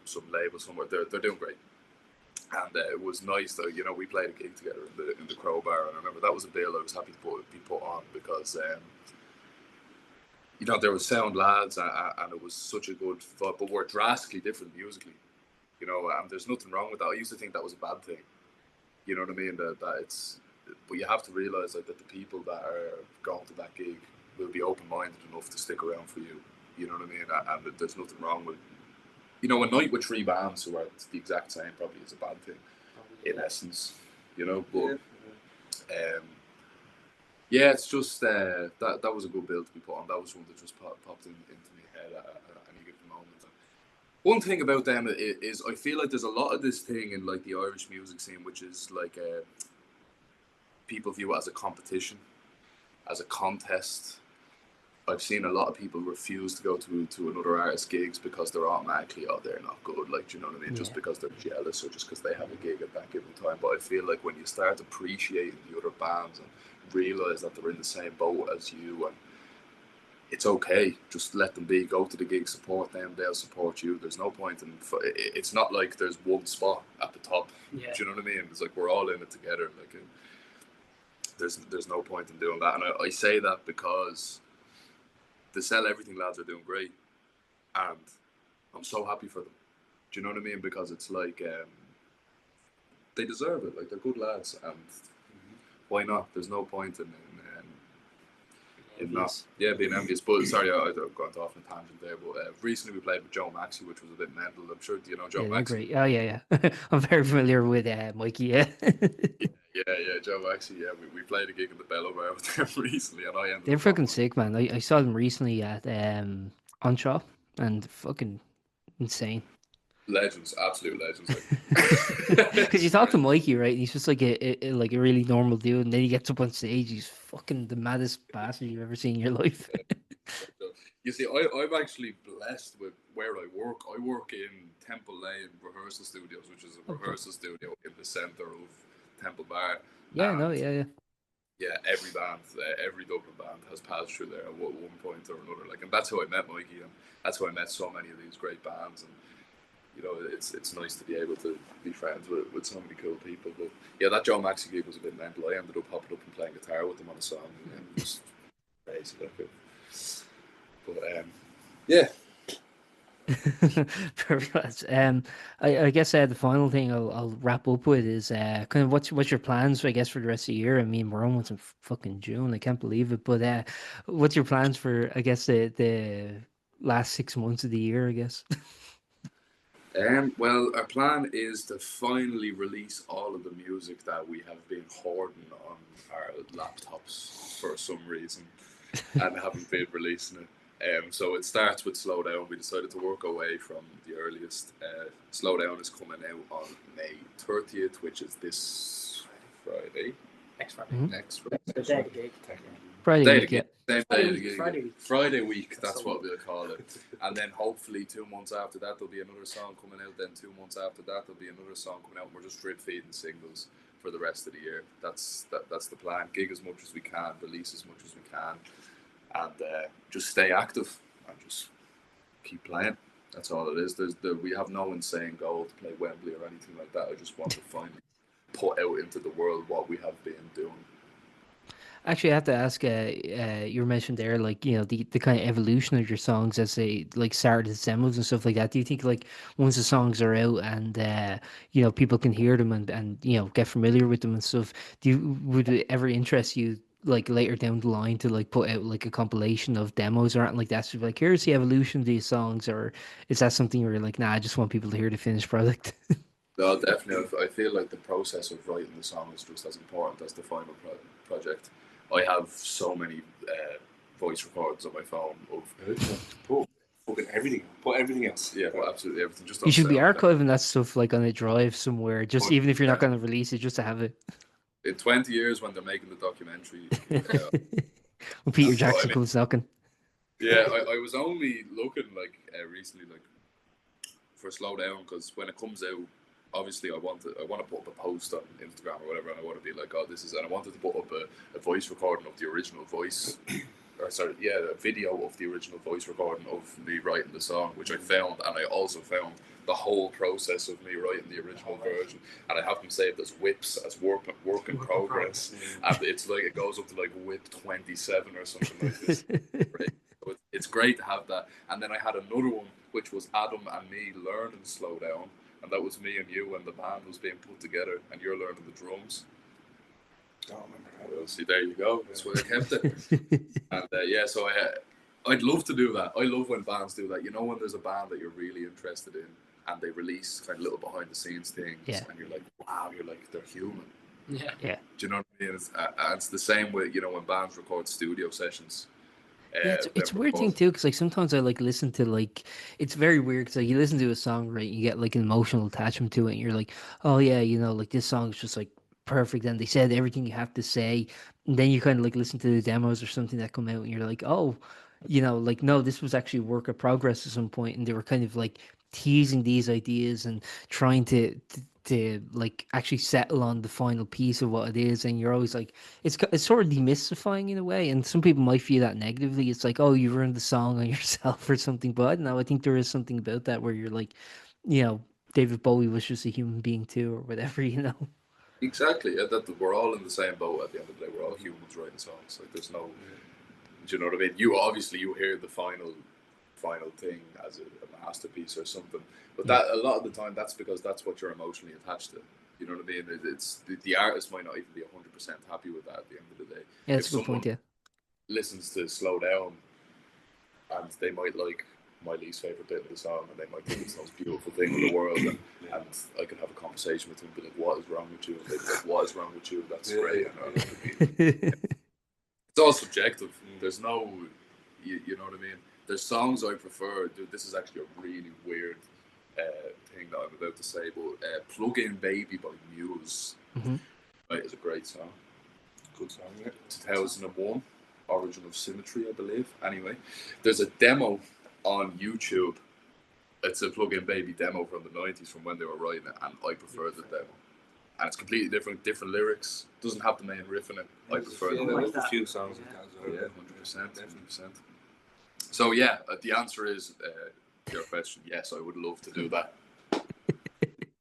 some label somewhere. They're doing great. And it was nice that, you know, we played a gig together in the Crowbar, and I remember that was a bill I was happy to be put on, because you know, there was sound lads, and it was such a good vibe, but we're drastically different musically, you know, and there's nothing wrong with that. I used to think that was a bad thing, you know what I mean, that it's, but you have to realise like that the people that are going to that gig will be open-minded enough to stick around for you, you know what I mean, and there's nothing wrong with, you know, a night with three bands who are the exact same probably is a bad thing, in essence, you know. But yeah, it's just that was a good bill to be put on. That was one that just popped into my head at any given moment. One thing about them is I feel like there's a lot of this thing in like the Irish music scene, which is like people view it as a competition, as a contest. I've seen a lot of people refuse to go to another artist's gigs because they're automatically, oh, they're not good. Like, do you know what I mean? Just because they're jealous or just because they have a gig at that given time. But I feel like when you start appreciating the other bands and realize that they're in the same boat as you, and it's okay, just let them be. Go to the gig, support them. They'll support you. There's no point in. It's not like there's one spot at the top. Yeah. Do you know what I mean? It's like we're all in it together. Like, there's no point in doing that. And I say that because the Sell Everything lads are doing great, and I'm so happy for them. Do you know what I mean? Because it's like they deserve it. Like, they're good lads, and why not? There's no point in not being envious. But sorry, I've gone off on a tangent there. But recently we played with Joe Maxey, which was a bit mental. I'm sure, do you know Joe Maxey? Great. Oh yeah. I'm very familiar with Mikey. Yeah. Yeah, Joe Maxey. Yeah, we played a gig in the Bellow Bar with them recently, and I ended They're up fucking sick, man. I saw them recently at Onshaw, and fucking insane. Legends, absolute legends. Because you talk to Mikey, right? And he's just like like a really normal dude, and then he gets up on stage. He's fucking the maddest bastard you've ever seen in your life. You see, I'm actually blessed with where I work. I work in Temple Lane Rehearsal Studios, which is a rehearsal studio in the centre of Temple Bar. Yeah, and no, yeah. Yeah, every band, every Dublin band has passed through there at one point or another. Like, and that's how I met Mikey, and that's how I met so many of these great bands. And you know, it's nice to be able to be friends with so many cool people. But yeah, that Joe Maxey gig was a bit mental. I ended up hopping up and playing guitar with them on a song, and it was crazy. Like, but yeah. Perfect. I guess the final thing I'll wrap up with is kind of what's your plans, I guess, for the rest of the year. I mean, we're almost in fucking June. I can't believe it. But what's your plans for, I guess, the last 6 months of the year, I guess? Well, our plan is to finally release all of the music that we have been hoarding on our laptops for some reason and haven't been releasing it. So it starts with Slow Down. We decided to work away from the earliest. Slow Down is coming out on May 30th, which is this Friday. Next Friday. Mhm. Next Friday. The day of the gig. Friday week, yeah. Same day of the gig. Friday week. Friday week, that's what we'll call it. And then hopefully 2 months after that, there'll be another song coming out. Then 2 months after that, there'll be another song coming out. We're just drip feeding singles for the rest of the year. That's the plan. Gig as much as we can, release as much as we can, and just stay active and just keep playing. That's all it is. We have no insane goal to play Wembley or anything like that. I just want to finally put out into the world what we have been doing. Actually, I have to ask. You mentioned there, like, you know, the kind of evolution of your songs as they like started as demos and stuff like that. Do you think, like, once the songs are out and you know, people can hear them and you know, get familiar with them and stuff, would it ever interest you, like, later down the line to like put out like a compilation of demos or anything like that? So like, here's the evolution of these songs, or is that something where you're like, nah, I just want people to hear the finished product? No, definitely. I feel like the process of writing the song is just as important as the final project. I have so many voice records on my phone of Fucking everything. Put everything else. yeah, absolutely everything. Just You should be SoundCloud. archiving that stuff like on a drive somewhere, just even if you're not going to release it, just to have it. In 20 years, when they're making the documentary, When Peter That's what I Jackson mean. comes knocking. yeah, I was only looking like recently, like for Slow Down, because when it comes out, obviously I want to put up a post on Instagram or whatever, and I want to be like, oh, this is, and I wanted to put up a voice recording of the original voice, or sorry, yeah, a video of the original voice recording of me writing the song, which I found, and I also found the whole process of me writing the original version, and I have them saved as whips, as work in progress, and it's like it goes up to like whip 27 or something like this. So it's great to have that. And then I had another one which was Adam and me learning Slow Down, and that was me and you when the band was being put together, and you're learning the drums. I don't remember that. Well, see, there you go. That's why I kept it. And yeah, so I'd love to do that. I love when bands do that. You know, when there's a band that you're really interested in, and they release kind of little behind the scenes things, and you're like, wow, you're like, they're human. Yeah. Yeah. Do you know what I mean? It's the same with, you know, when bands record studio sessions. Yeah, it's a weird thing too, because like sometimes I like listen to, like, it's very weird because like you listen to a song, right, you get like an emotional attachment to it, and you're like, oh yeah, you know, like this song is just like perfect, and they said everything you have to say, and then you kind of like listen to the demos or something that come out, and you're like, oh, you know, like, no, this was actually a work of progress at some point, and they were kind of like teasing these ideas and trying to like actually settle on the final piece of what it is, and you're always like, it's sort of demystifying in a way, and some people might feel that negatively. It's like, oh, you ruined the song on yourself or something, but I don't know. I think there is something about that where you're like, you know, David Bowie was just a human being too, or whatever, you know. Exactly. Yeah, that we're all in the same boat at the end of the day. We're all humans writing songs. Like there's no, do you know what I mean? You obviously you hear the final thing as a masterpiece or something, but Yeah. that a lot of the time that's because that's what you're emotionally attached to. You know what I mean? It's the artist might not even be 100% happy with that at the end of the day. Yeah, that's If a good point. someone Yeah. listens to Slow Down and they might like my least favorite bit of the song, and they might think it's the most beautiful thing in the world, and I can have a conversation with them, and be like, "What is wrong with you?" And they'd be like, "What is wrong with you? That's great." It's all subjective. There's no, you know what I mean. There's songs I prefer. Dude, this is actually a really weird thing that I'm about to say, but "Plug In Baby" by Muse, Mhm. right, is a great song. Good song, yeah. 2001, Origin of Symmetry, I believe. Anyway, there's a demo on YouTube. It's a plug-in baby demo from the 90s from when they were writing it, and I prefer the demo. And it's completely different lyrics. Doesn't have the main riff in it. I prefer the demo. There's a few songs like that as well. Yeah, 100%. So yeah, the answer is your question. Yes, I would love to do that,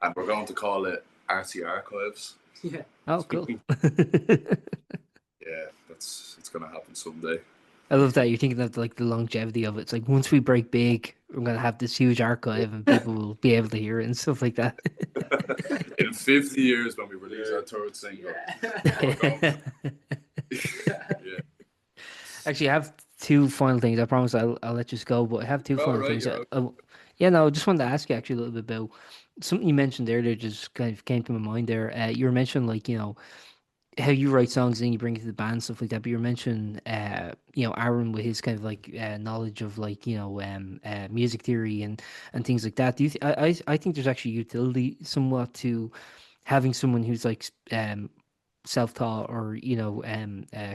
and we're going to call it RC Archives. Yeah. Oh, cool. Yeah, it's gonna happen someday. I love that you're thinking of like the longevity of it. It's like once we break big, we're gonna have this huge archive and people will be able to hear it and stuff like that. In 50 years, when we release our third single, yeah. Actually, I have two final things. I promise I'll let you go, but I have two All final right, things. you're Yeah, no, I just wanted to ask you actually a little bit about something you mentioned there that just kind of came to my mind there. You were mentioning like, you know, how you write songs and you bring it to the band stuff like that. But you were mentioning, you know, Aaron with his kind of like knowledge of like, you know, music theory and things like that. Do you? I think there's actually utility somewhat to having someone who's like self-taught or you know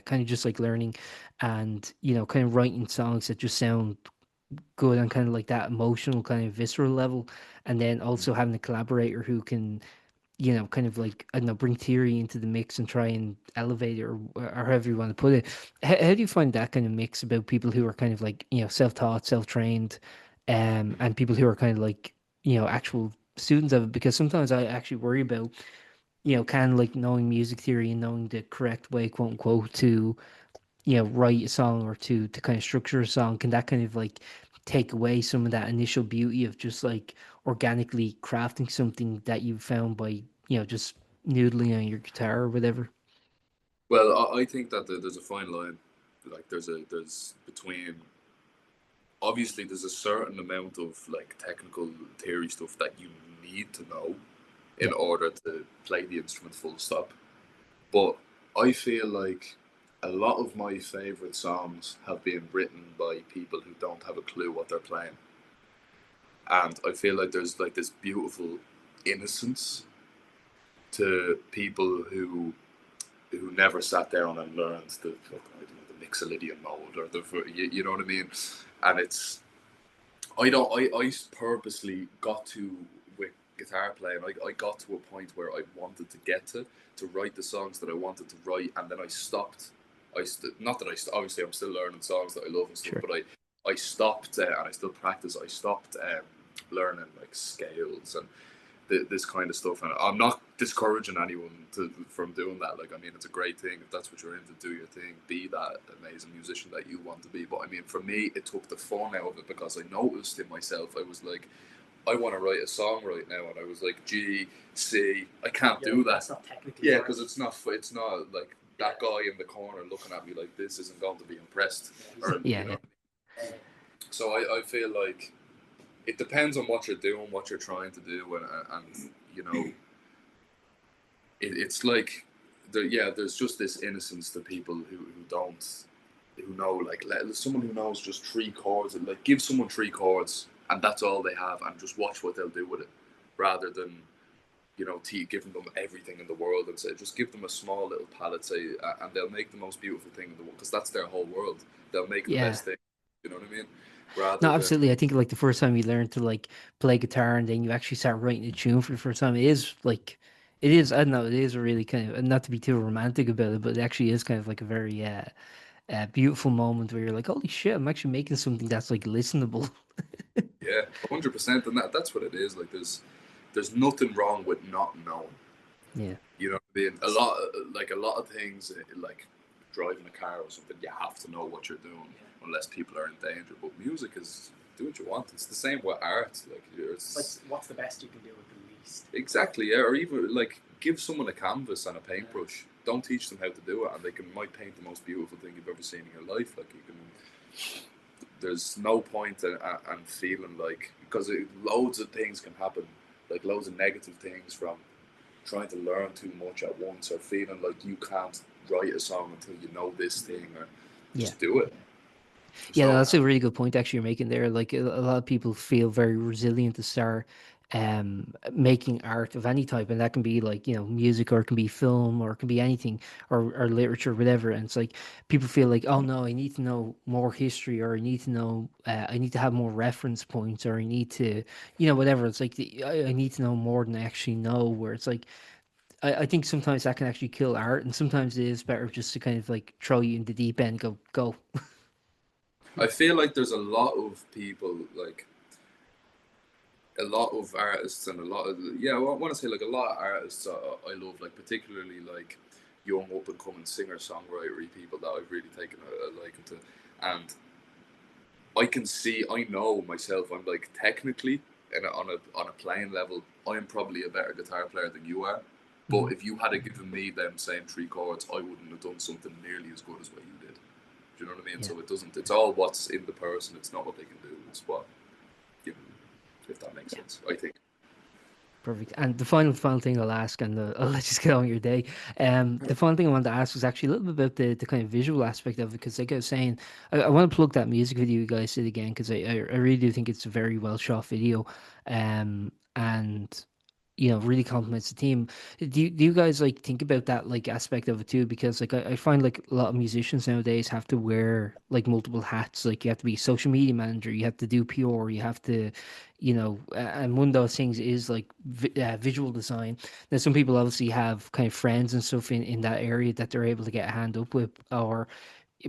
kind of just like learning and you know kind of writing songs that just sound good on kind of like that emotional kind of visceral level, and then also having a collaborator who can you know kind of like I don't know bring theory into the mix and try and elevate it or however you want to put it. How do you find that kind of mix about people who are kind of like you know self-taught, self-trained, and people who are kind of like you know actual students of it? Because sometimes I actually worry about you know, kind of like knowing music theory and knowing the correct way, quote unquote, to, you know, write a song or to kind of structure a song, can that kind of like take away some of that initial beauty of just like organically crafting something that you found by, you know, just noodling on your guitar or whatever? Well, I think that there's a fine line. Like there's between obviously there's a certain amount of like technical theory stuff that you need to know in Yeah. order to play the instrument full stop. But I feel like a lot of my favorite songs have been written by people who don't have a clue what they're playing. And I feel like there's like this beautiful innocence to people who never sat down and learned the I don't know, the Mixolydian mode or you know what I mean. And it's I purposely got to with guitar playing. I got to a point where I wanted to get to write the songs that I wanted to write, and then I stopped. Not that obviously I'm still learning songs that I love and stuff, Sure. but I stopped and I still practice. I stopped learning like scales and this kind of stuff. And I'm not discouraging anyone from doing that. Like, I mean, it's a great thing. If that's what you're into, do your thing. Be that amazing musician that you want to be. But I mean, for me, it took the fun out of it because I noticed in myself, I was like, I want to write a song right now. And I was like, G, C, I can't do that. That's not technically Yeah, right. because it's not like that guy in the corner looking at me like this isn't going to be impressed. Or, Yeah, you know. yeah. So I feel like it depends on what you're doing, what you're trying to do, and you know, it's like, there's just this innocence to people who know, like someone who knows just three chords, and like give someone three chords, and that's all they have, and just watch what they'll do with it, rather than you know giving them everything in the world and say just give them a small little palette, say, and they'll make the most beautiful thing in the world because that's their whole world. They'll make the Yeah. best thing You know what I mean? No, Rather than absolutely. I think like the first time you learn to like play guitar and then you actually start writing a tune for the first time, it is like, it is. I don't know. It is a really kind of, and not to be too romantic about it, but it actually is kind of like a very beautiful moment where you're like, holy shit, I'm actually making something that's like listenable. yeah, 100%, and that's what it is. Like there's nothing wrong with not knowing. Yeah. You know what I mean? A lot of things, like driving a car or something, you have to know what you're doing, unless people are in danger. But music is do what you want. It's the same with art. Like It's like, what's the best you can do with the least? exactly, yeah. Or even like give someone a canvas and a paintbrush. Don't teach them how to do it, and they might paint the most beautiful thing you've ever seen in your life. Like you can. There's no point in feeling like because loads of things can happen, like loads of negative things from trying to learn too much at once or feeling like you can't write a song until you know this thing or Yeah. just do it. Yeah, that's a really good point actually you're making there. Like a lot of people feel very resilient to start making art of any type, and that can be like, you know, music, or it can be film, or it can be anything, or literature, whatever. And it's like people feel like, oh no, I need to know more history, or I need to know, I need to have more reference points, or I need to, you know, whatever. It's like I need to know more than I actually know. Where it's like I think sometimes that can actually kill art, and sometimes it is better just to kind of like throw you in the deep end, go. I feel like there's a lot of people, like a lot of artists and a lot of, yeah, I want to say like a lot of artists I love, like particularly like young up and coming singer songwritery people that I've really taken a liking to. And I know myself, I'm like technically and on a playing level, I'm probably a better guitar player than you are. But if you had given me them same three chords, I wouldn't have done something nearly as good as what you did. Do you know what I mean? Yeah. So it doesn't. It's all what's in the person. It's not what they can do. It's what, you know, if that makes sense. I think. Perfect. And the final thing I'll ask, and I'll let you get on your day. The final thing I wanted to ask was actually a little bit about the kind of visual aspect of it, because like I was saying, I want to plug that music video you guys did again, because I really do think it's a very well shot video, and you know, really complements the team. Do you guys like think about that like aspect of it too? Because like I find like a lot of musicians nowadays have to wear like multiple hats. Like you have to be social media manager, you have to do PR, you have to, you know, and one of those things is like visual design. Now some people obviously have kind of friends and stuff in that area that they're able to get a hand up with, or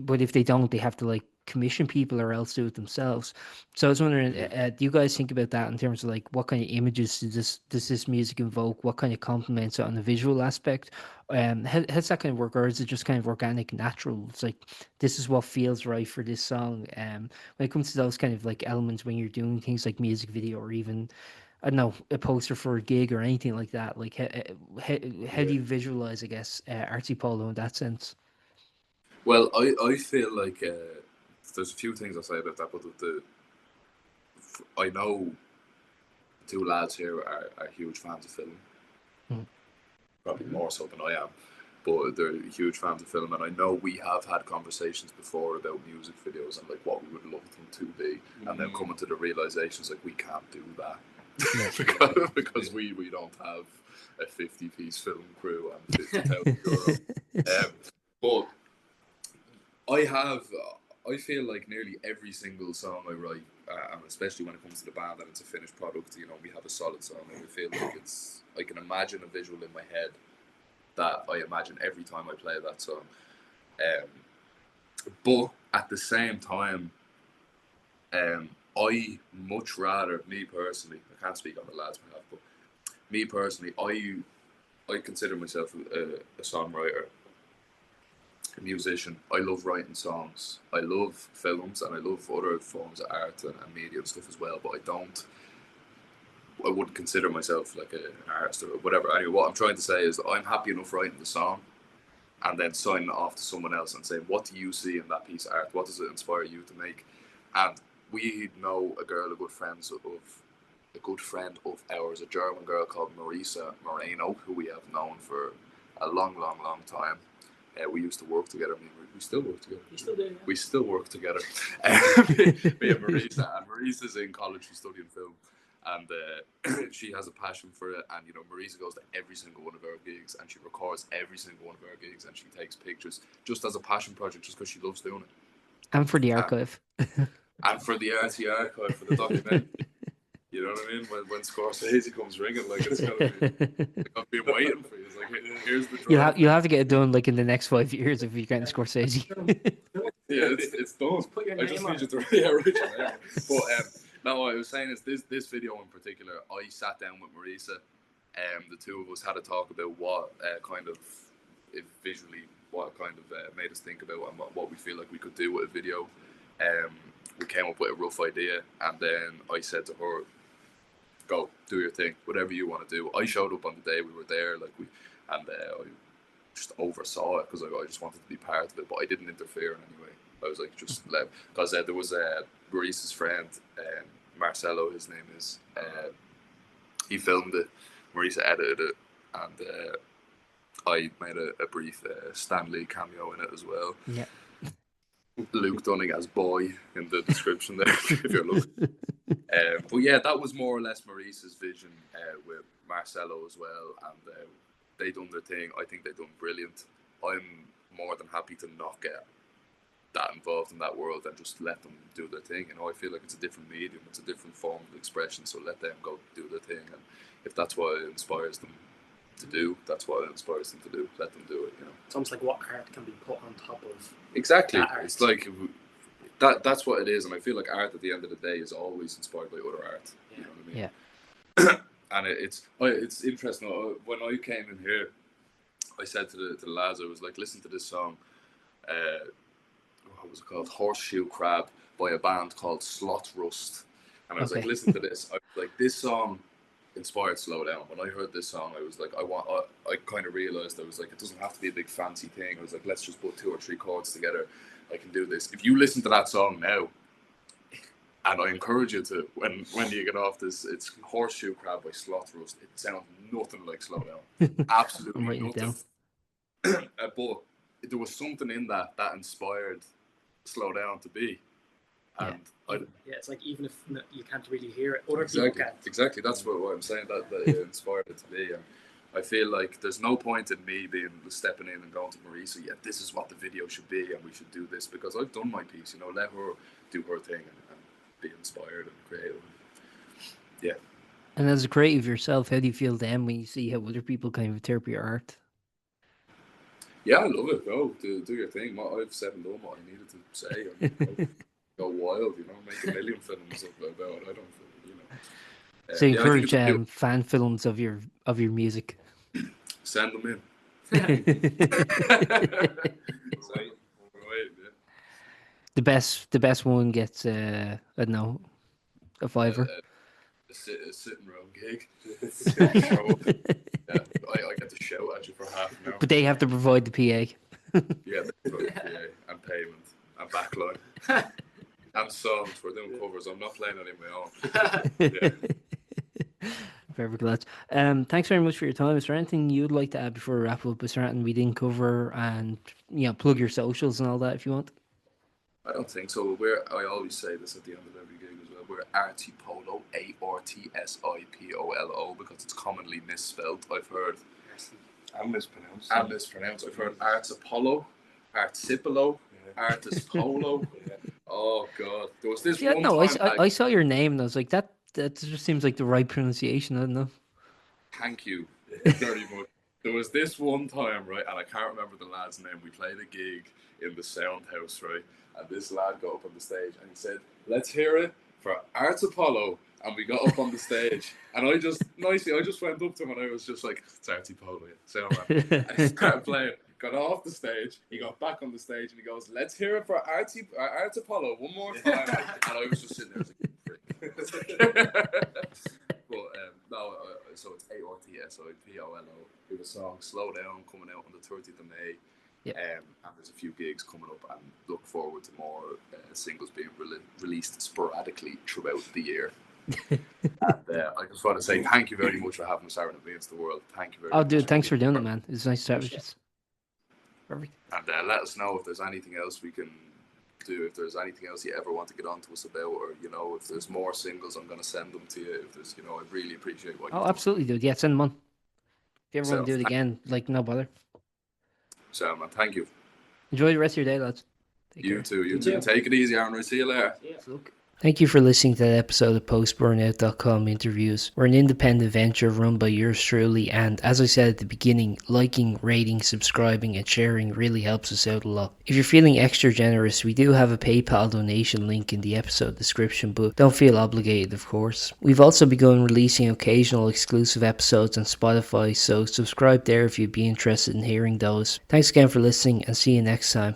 but if they don't, they have to like commission people or else do it themselves. So I was wondering, do you guys think about that in terms of like what kind of images does this music invoke? What kind of complements it on the visual aspect? How's that kind of work, or is it just kind of organic, natural? It's like this is what feels right for this song. When it comes to those kind of like elements, when you're doing things like music video, or even I don't know, a poster for a gig or anything like that, like how do Yeah. you visualize, I guess, Artsipolo in that sense? Well, I feel like there's a few things I'll say about that, but I know two lads here are huge fans of film, Mm. probably more so than I am, but they're huge fans of film, and I know we have had conversations before about music videos and like what we would love them to be, and then coming to the realizations like we can't do that Yeah. because we don't have a 50-piece film crew and €50,000. But I feel like nearly every single song I write, and especially when it comes to the band and it's a finished product, you know, we have a solid song, and I feel like I can imagine a visual in my head that I imagine every time I play that song. But at the same time, I much rather, me personally, I can't speak on the lads' behalf, but me personally, I consider myself a songwriter, a musician. I love writing songs. I love films and I love other forms of art and media and stuff as well. But I wouldn't consider myself like an artist or whatever. Anyway, what I'm trying to say is that I'm happy enough writing the song and then signing it off to someone else and saying, what do you see in that piece of art? What does it inspire you to make? And we know a good friend of ours, a German girl called Marisa Moreno, who we have known for a long, long, long time. We used to work together. I mean, we still work together. You still do, yeah. We still work together. Me and Marisa. And Marisa's in college. She's studying film. And she has a passion for it. And, you know, Marisa goes to every single one of our gigs. And she records every single one of our gigs. And she takes pictures just as a passion project, just because she loves doing it. And for the archive. And for the RT archive, for the documentary. You know what I mean? When Scorsese comes ringing, like it's gonna be, like, I've been waiting for you. It's like, here's the drum. You'll have to get it done like in the next 5 years if you're getting Scorsese. Yeah, it's done. Put your I name just on need you it. to write your name. But no, what I was saying is this video in particular, I sat down with Marisa, the two of us had a talk about what kind of visually what kind of made us think about and what we feel like we could do with a video. We came up with a rough idea, and then I said to her, "Go do your thing, whatever you want to do." I showed up on the day we were there, I just oversaw it because I just wanted to be part of it, but I didn't interfere in any way. I was like, just let, because there was Maurice's friend, Marcelo, his name is. He filmed it, Marisa edited it, and I made a brief Stan Lee cameo in it as well. Yeah. Luke Dunning as boy in the description there, if you're looking. But yeah, that was more or less Maurice's vision with Marcelo as well, and they done their thing. I think they done brilliant. I'm more than happy to not get that involved in that world and just let them do their thing. You know, I feel like it's a different medium, it's a different form of expression, so let them go do their thing. And if that's what inspires them to do, that's what inspires them to do. Let them do it, you know. It's almost like what art can be put on top of Exactly. that art. It's like that's what it is, and I feel like art at the end of the day is always inspired by other art. You know what I mean? Yeah. And it's interesting. When I came in here, I said to the lads, I was like, listen to this song. What was it called? Horseshoe Crab by a band called Slot Rust. And I was like, listen to this. I was like, this song inspired Slow Down. When I heard this song, I was like, I kind of realized, I was like, it doesn't have to be a big fancy thing. I was like, let's just put 2 or 3 chords together. I can do this. If you listen to that song now, and I encourage you to, when you get off this, it's Horseshoe Crab by Slot Rust. It sounds nothing like Slow Down. Absolutely I'm writing it nothing. down. But there was something in that inspired Slow Down to be. And yeah, it's like even if you can't really hear it, other people can. Exactly. That's what I'm saying, that it inspired it to be. And I feel like there's no point in me stepping in and going to Marisa, yeah, this is what the video should be and we should do this, because I've done my piece, you know, let her do her thing and be inspired and creative. Yeah. And as a creative yourself, how do you feel then when you see how other people kind of interpret your art? Yeah, I love it. Go do your thing. I've said and done what I needed to say. And go wild, you know, make a million films about it. I don't, you know. So you encourage fan films of your music. Send them in. The best one gets I don't know, a $5. A sitting room gig. Yeah, I get to shout at you for half an hour. But they have to provide the PA. Yeah, they provide the PA and payment and backline and songs. We're doing covers. I'm not playing any of my own. Yeah. Perfect, lads. Thanks very much for your time. Is there anything you'd like to add before we wrap up? Is there anything we didn't cover? And plug your socials and all that if you want. I don't think so. I always say this at the end of every gig as well. We're Artsipolo, Artsipolo, because it's commonly misspelled. I've heard. And mispronounced. I've heard Artsipolo, Artsipolo, Artispolo. Yeah. Oh God, there was this one time. I saw your name and I was like, that just seems like the right pronunciation. I don't know. Thank you very much. There was this one time, right, and I can't remember the lad's name. We played a gig in the sound house, right, and this lad got up on the stage and he said, "Let's hear it for Artsipolo." And we got up on the stage, and I just went up to him and I was just like, "It's Artsipolo, yeah, sound man." And he started playing. Got off the stage, he got back on the stage, and he goes, "Let's hear it for Artsipolo one more time." And I was just sitting there, I was like, but no, so it's Artsipolo. We have a song "Slow Down" coming out on the 30th of May. Yeah. And there's a few gigs coming up, and look forward to more singles being released sporadically throughout the year. And I just want to say thank you very much for having us out against the world. Thank you very much. Oh, dude, thanks for doing it, man. It's nice to chat with you. Perfect. And let us know if there's anything else we can do. If there's anything else you ever want to get on to us about, or if there's more singles, I'm going to send them to you. If there's, I really appreciate what you do. Absolutely, dude. Yeah, send them on. If you ever want to do it again, no bother. So, man, thank you. Enjoy the rest of your day, lads. Take You care. too. You You too. too. Take it easy, Aaron. I'll see you later. Yeah. Look. Thank you for listening to that episode of Post-Burnout.com interviews. We're an independent venture run by yours truly, and as I said at the beginning, liking, rating, subscribing, and sharing really helps us out a lot. If you're feeling extra generous, we do have a PayPal donation link in the episode description, but don't feel obligated, of course. We've also begun releasing occasional exclusive episodes on Spotify, so subscribe there if you'd be interested in hearing those. Thanks again for listening, and see you next time.